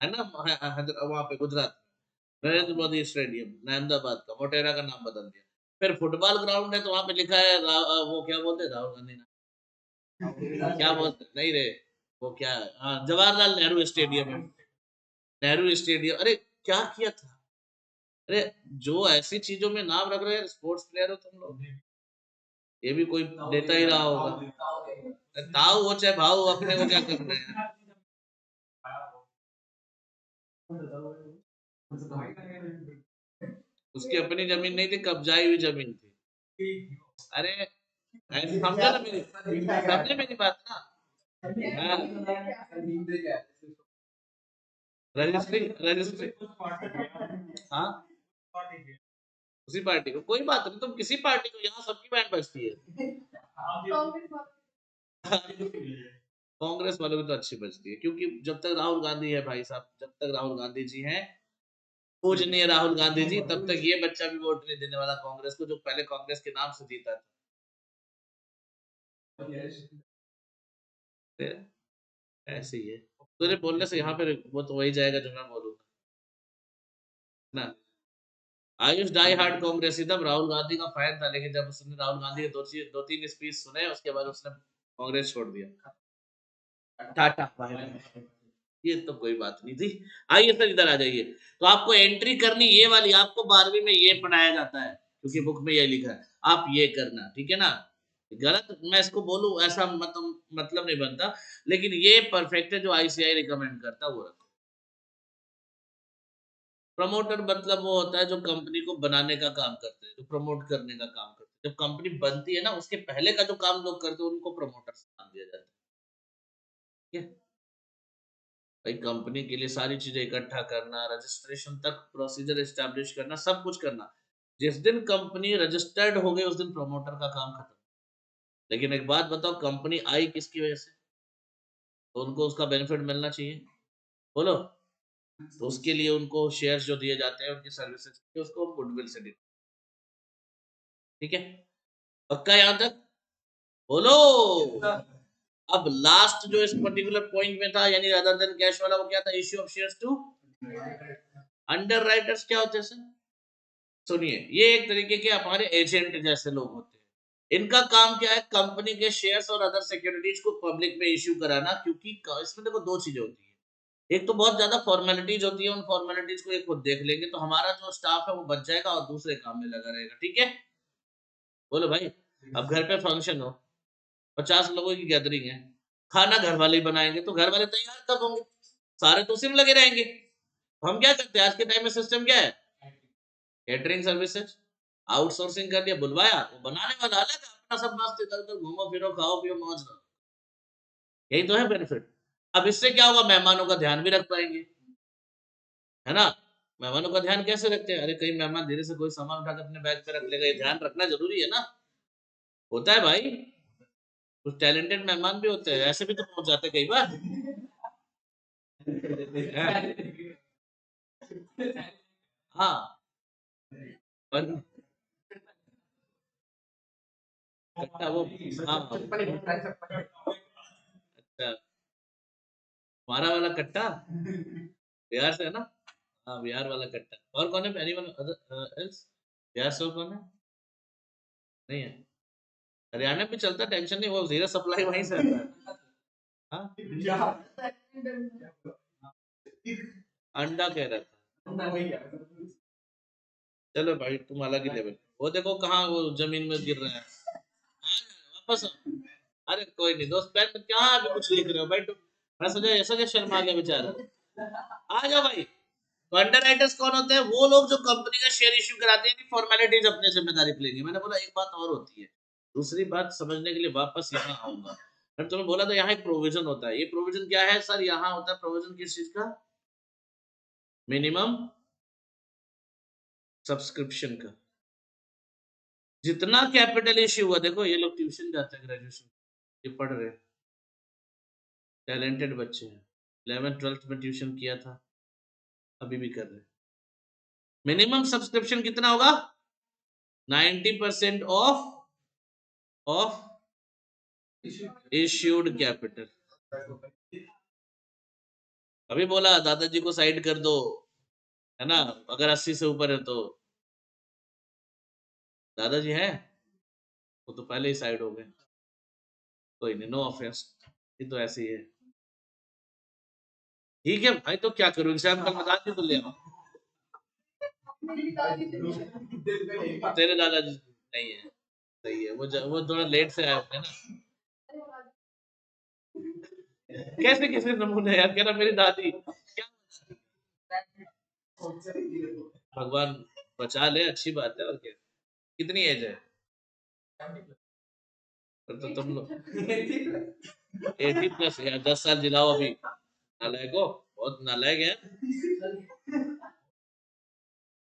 है ना, वहां पे गुजरात, नरेंद्र मोदी स्टेडियम अहमदाबाद का, मोटेरा का नाम बदल दिया। फिर फुटबॉल ग्राउंड है तो वहां पे लिखा है वो क्या बोलते हैं, राहुल गांधी ना, क्या बोलते नहीं रे, वो क्या, हाँ, जवाहरलाल नेहरू स्टेडियम है, नेहरू स्टेडियम। अरे क्या किया था? अरे जो ऐसी चीजों में नाम रख रहे हैं, स्पोर्ट्स प्लेयर हो तुम लोग, ये भी कोई देता ही रहा होगा। ताऊ हो चाहे भाऊ, अपने को क्या करना है? उसकी अपनी जमीन नहीं थी, कब्जाई हुई जमीन थी। अरे ऐसे समझो ना मेरी, समझे मेरी बात ना? हाँ, रजिस्ट्री, रजिस्ट्री, हाँ, उसी पार्टी को, कोई बात नहीं, तुम किसी पार्टी को, यहाँ सबकी बैंड बजती है। कांग्रेस वालों की तो अच्छी बजती है, क्योंकि जब तक राहुल गांधी है भाई साहब, जब तक राहुल गांधी जी हैं, पूजनीय राहुल गांधी जी, तब तक ये बच्चा भी वोट नहीं देने वाला कांग्रेस को, जो पहले कांग्रेस के नाम से जीता था। ऐसे ही है, तुझे बोलने से यहाँ पे वो तो वही जाएगा जो मैं बोलूंगा ना। आयुष डाई हार्ड कांग्रेसी, तब राहुल गांधी का फैन था, लेकिन जब उसने राहुल गांधी के दो तीन स्पीच सुने, उसके बाद उसने कांग्रेस छोड़ दिया, टाटा बाय बाय। ये तो कोई बात नहीं थी। आइए सर, इधर आ जाइए। तो आपको एंट्री करनी ये वाली, आपको 12वीं में ये पढ़ाया जाता है, क्योंकि बुक में ये लिखा है, आप ये करना, ठीक है ना? गलत मैं इसको बोलूं ऐसा मतलब नहीं बनता, लेकिन ये परफेक्ट है, जो आईसीआई रिकमेंड करता है वो रखो। प्रमोटर मतलब वो होता है जो कंपनी को बनाने का काम करते हैं, जो प्रमोट करने का काम करते हैं। जब कंपनी बनती है ना, उसके पहले का जो काम लोग करते हैं, उनको प्रमोटर्स नाम दिया जाता है। ठीक है? भाई कंपनी के लिए सारी चीजें इकट्ठा करना, रजिस्ट्रेशन तक प्रोसीजर एस्टैब्लिश करना, सब कुछ करना। जिस दिन कंपनी रजिस्टर्ड हो गई उस दिन प्रमोटर का काम खत्म। लेकिन एक बात बताओ, कंपनी आई किसकी वजह से? तो उनको उसका बेनिफिट मिलना चाहिए, बोलो। तो उसके लिए उनको शेयर्स जो दिए जाते हैं उनकी सर्विसेज के, उसको गुडविल से दी। ठीक है, पक्का यहां तक? बोलो। अब लास्ट जो इस पर्टिकुलर पॉइंट में था, यानी अदर देन कैश वाला, वो क्या था? Issue of shares to underwriters. क्या होते हैं सर? सुनिए, ये एक तरीके के हमारे एजेंट जैसे लोग होते हैं। इनका काम क्या है? कंपनी के शेयर्स और अदर सिक्योरिटीज को पब्लिक में इश्यू कराना। क्योंकि इसमें देखो दो चीजें होती है। एक तो बहुत ज्यादा फॉर्मेलिटीज होती है, उन फॉर्मेलिटीज को ये खुद देख लेंगे तो हमारा जो स्टाफ है वो बच जाएगा और दूसरे काम में लगा रहेगा। ठीक है, बोलो भाई। अब घर पे फंक्शन हो, 50 लोगों की गैदरिंग है, खाना घर वाले ही बनाएंगे, तो घर वाले तैयार कब होंगे? सारे तो उसी में लगे रहेंगे। हम क्या करते हैं आज के टाइम में? सिस्टम क्या है? कैटरिंग सर्विसेज आउटसोर्सिंग कर दिया, बुलवाया, वो बनाने वाला अलग है, अपना सब मस्त इधर उधर घूमो फिरो, खाओ पियो, मौज करो। यही तो है बेनिफिट। अब इससे क्या होगा? मेहमानों का ध्यान भी रख पाएंगे, है ना? मेहमानों का ध्यान कैसे रखते हैं? अरे कहीं मेहमान धीरे से कोई सामान उठाकर अपने बैग पे रख लेगा, ये ध्यान रखना जरूरी है ना। होता है भाई, कुछ टैलेंटेड मेहमान भी होते हैं, ऐसे भी तो पहुंच जाते हैं कई बार। हाँ, पर कट्टा वो, हाँ अच्छा, हमारा वाला कट्टा बिहार से है ना? हाँ, बिहार वाला कट्टा। और कौन है? Anyone other else? बिहार से और कौन है? नहीं है? हरियाणा में चलता, टेंशन नहीं, वो जीरा सप्लाई वहीं से आता है। हाँ, अंडा कह रहा था। चलो भाई, तुम अलग ही लेवल। वो देखो कहाँ वो जमीन में गिर रहा है। वापस आओ। अरे कोई नहीं दोस्त, पैर में क्या अभी कुछ लिख रहे हो भाई तुम? मैं सोचा ऐसा क्या शर्मा गया बेचारा। आ जाओ भाई। तो अंडर राइटर्स कौन होते हैं? वो लोग जो कंपनी का शेयर इश्यू कराते हैं, फॉर्मेलिटीज अपने जिम्मेदारी पे लेंगे। मैंने बोला एक बात और होती है, दूसरी बात समझने के लिए वापस यहाँ आऊंगा। मैंने तुम्हें बोला था यहाँ एक प्रोविजन होता है। ये प्रोविजन क्या है सर? यहाँ होता है प्रोविजन किस चीज का? मिनिमम सब्सक्रिप्शन का। जितना कैपिटल इश्यू हुआ, देखो ये लोग ट्यूशन जाते हैं, ग्रेजुएशन ये पढ़ रहे हैं, टैलेंटेड बच्चे हैं, 11th 12th में ट्यूशन किया था, अभी भी कर रहे हैं। मिनिमम सब्सक्रिप्शन कितना होगा? 90% ऑफ इश्यूड कैपिटल। अभी बोला दादाजी को साइड कर दो, है ना? अगर 80 से ऊपर है तो। दादाजी है, वो तो पहले ही साइड हो गए। कोई नहीं, नो ऑफेंस, ये तो ऐसे ही है। ठीक है भाई, तो क्या करूं? एग्जाम्पल बता दी तो ले आओ। तेरे दादाजी नहीं है, सही है, वो थोड़ा लेट से आए होंगे ना। कैसे कैसे नमूने यार, कह रहा मेरी दादी क्या। भगवान बचा ले, अच्छी बात है, और क्या। कितनी एज है? तो तुम लोग 80+ यार, 10 साल जिलाओ अभी। नालायक हो, बहुत नालायक है।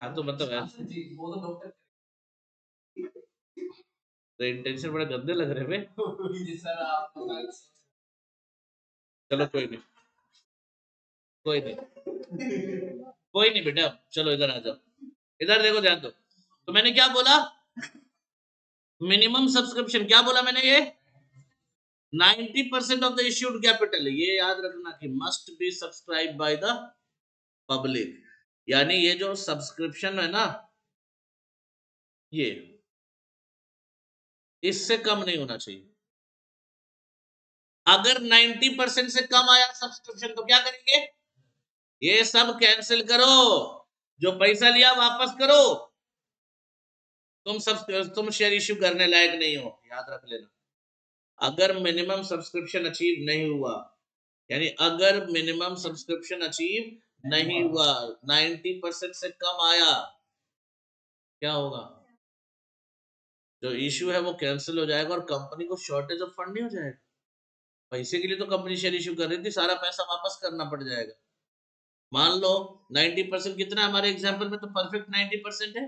हाँ तो मतलब है, तो इंटेंशन बड़े गंदे लग रहे हैं बे। चलो कोई नहीं, कोई नहीं, कोई नहीं बेटा, चलो इधर आ जाओ। इधर देखो, ध्यान दो। तो मैंने क्या बोला? मिनिमम सब्सक्रिप्शन क्या बोला मैंने? ये 90% ऑफ द इश्यूड कैपिटल, ये याद रखना कि must be subscribe by the public. यानी ये जो सब्सक्रिप्शन है ना, ये इससे कम नहीं होना चाहिए। अगर 90% से कम आया सब्सक्रिप्शन तो क्या करेंगे? ये सब कैंसिल करो, जो पैसा लिया वापस करो। तुम शेयर इश्यू करने लायक नहीं हो, याद रख लेना। अगर मिनिमम सब्सक्रिप्शन अचीव नहीं हुआ, यानी अगर मिनिमम सब्सक्रिप्शन अचीव नहीं हुआ, 90% से कम आया, क्या होगा? जो इश्यू है वो कैंसिल हो जाएगा और कंपनी को शॉर्टेज ऑफ फंड नहीं हो जाएगा। पैसे के लिए तो कंपनी शेयर इश्यू कर रही थी, सारा पैसा वापस करना पड़ जाएगा। मान लो 90% कितना हमारे एग्जाम्पल में तो परफेक्ट 90% है।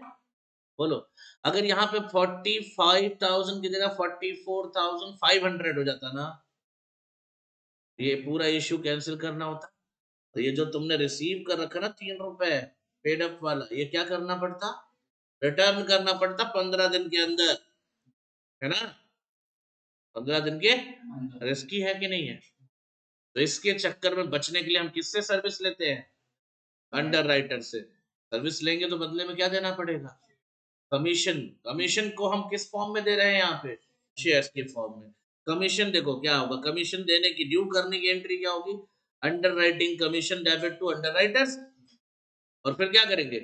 बोलो अगर यहाँ पे 45,000 की जगह 44,500 हो जाता ना, ये पूरा इश्यू कैंसिल करना होता। तो ये जो तुमने रिसीव कर रखा ना 3 रुपए पेड अप वाला, ये क्या करना पड़ता, रिटर्न करना पड़ता 15 दिन के अंदर, है ना। 15 दिन के रिस्की है कि नहीं है। तो इसके चक्कर में बचने के लिए हम किससे सर्विस लेते हैं, अंडर राइटर से। सर्विस लेंगे तो बदले में क्या देना पड़ेगा, कमीशन। कमीशन को हम किस फॉर्म में दे रहे हैं यहाँ पे, शेयर्स के फॉर्म में। कमीशन देखो क्या होगा, कमीशन देने की ड्यू करने की एंट्री क्या होगी, underwriting commission debit to underwriters, और फिर क्या करेंगे,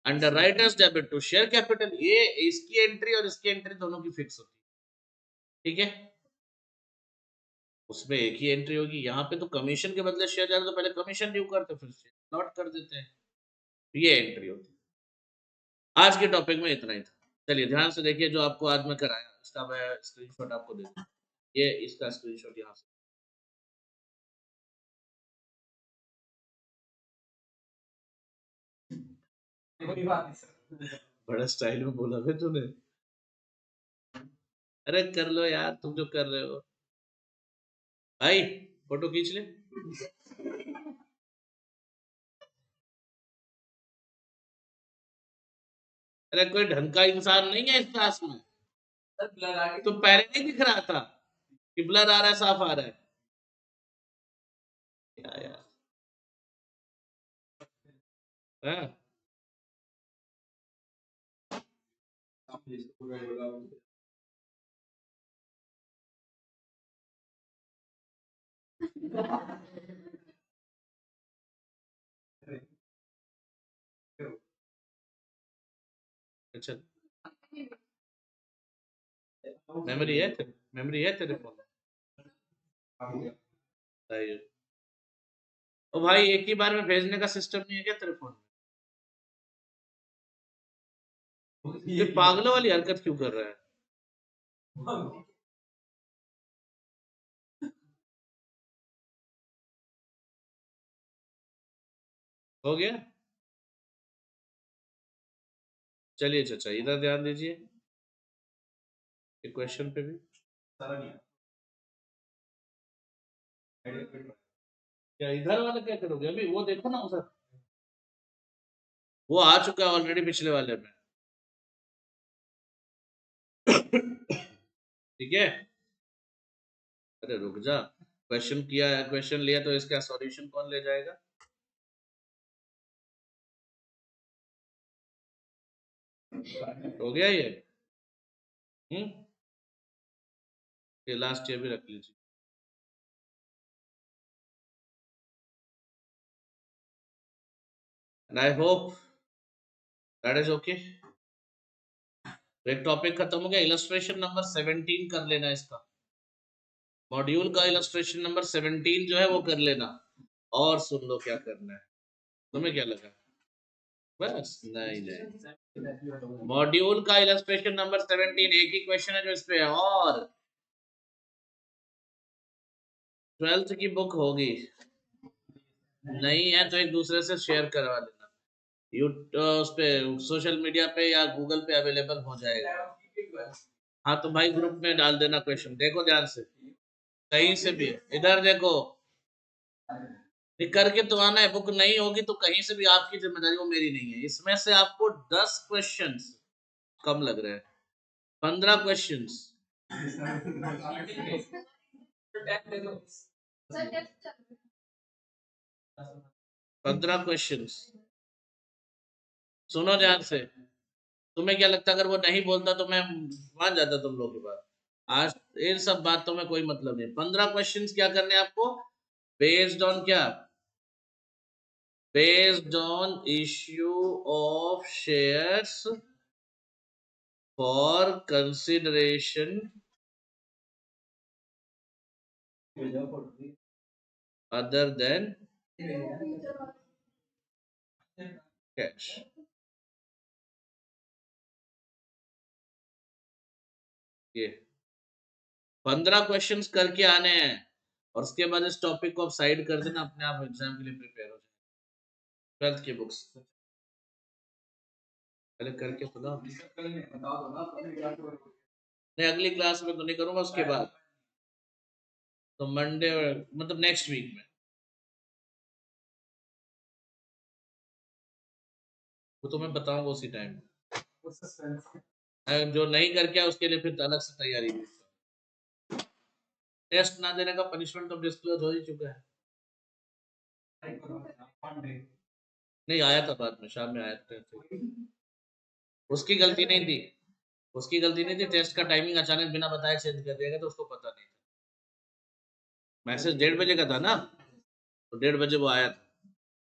underwriters debit to share capital. ये इसकी एंट्री और इसकी एंट्री दोनों की फिक्स होती है, ठीक है। उसमें एक ही एंट्री होगी। यहाँ पे तो कमीशन के बदले शेयर जा रहे तो पहले कमीशन ड्यू करते फिर शेयर लॉट कर देते हैं, ये एंट्री होती है। आज के टॉपिक में इतना ही था। चलिए ध्यान से देखिए, जो आपको आज मैं कराया इसका मैं स्क्रीनशॉट आपको दे दूँ, ये इसका स्क्रीनशॉट यहाँ से। कोई बात नहीं सर, बड़ा स्टाइल में बोला है तूने। अरे कर लो यार, तुम जो कर रहे हो भाई, फोटो खींच ले। अरे कोई ढंग का इंसान नहीं है इस क्लास में। तो पहले नहीं दिख रहा था कि ब्लर आ रहा है साफ आ रहा है, क्या यार। हाँ? अच्छा मेमोरी है तेरे फोन में। सही है। ओ भाई एक ही बार में भेजने का सिस्टम नहीं है क्या तेरे फोन में, ये पागलों वाली हरकत क्यों कर रहा है। हो गया। चलिए चाचा इधर ध्यान दीजिए, क्वेश्चन पे भी क्या इधर वाला क्या करोगे, अभी वो देखो ना उधर, वो आ चुका है ऑलरेडी पिछले वाले में। ठीक है, अरे रुक जा, क्वेश्चन किया है, क्वेश्चन लिया तो इसका सॉल्यूशन कौन ले जाएगा। हो गया ये। हम्म, ये लास्ट ईयर भी रख लीजिए। And I hope that is okay. एक टॉपिक खत्म हो गया, इलस्ट्रेशन नंबर 17 कर लेना इसका, मॉड्यूल का इलस्ट्रेशन नंबर 17 जो है वो कर लेना। और सुन लो क्या करना है, तुम्हें क्या लगा, बस नहीं नहीं, मॉड्यूल का इलस्ट्रेशन नंबर 17 एक ही क्वेश्चन है जो इस पे है, और 12th की बुक होगी, नहीं है तो एक दूसरे से शेयर करवा लेना, यू उस पे सोशल मीडिया पे या गूगल पे अवेलेबल हो जाएगा। हाँ तो भाई ग्रुप में डाल देना क्वेश्चन, देखो ध्यान से, कहीं से भी इधर देखो, ये करके तो आना है, बुक नहीं होगी तो कहीं से भी आपकी जिम्मेदारी, वो मेरी नहीं है। इसमें से आपको 10 क्वेश्चंस कम लग रहे हैं, 15 क्वेश्चंस, 15 क्वेश्चंस। सुनो ध्यान से, तुम्हें क्या लगता अगर वो नहीं बोलता तो मैं मान जाता तुम लोग की बात, आज इन सब बातों में कोई मतलब नहीं। 15 क्वेश्चंस क्या करने हैं आपको, बेस्ड ऑन क्या, based on issue of shares for consideration other than cash। ये 15 क्वेश्चंस करके आने हैं, और उसके बाद इस टॉपिक को आप साइड कर देना, अपने आप एग्जाम के लिए प्रिपेयर हो जाए। 12th की बुक्स पहले करके सुना, नहीं अगली क्लास में तो नहीं करूंगा, उसके बाद तो मंडे मतलब नेक्स्ट वीक में, वो तो मैं बताऊंगा उसी टाइम। जो नहीं करके उसके लिए फिर अलग से तैयारी भी। टेस्ट ना देने का पनिशमेंट तो डिस्क्लोज हो ही चुका है। नहीं आया था, बाद में शाम में आया था। उसकी गलती नहीं थी, उसकी गलती नहीं थी, टेस्ट का टाइमिंग अचानक बिना बताए चेंज कर दिया गया, तो उसको पता नहीं था। मैसेज 1:30 बजे का था ना, तो 1:30 बजे वो आया था।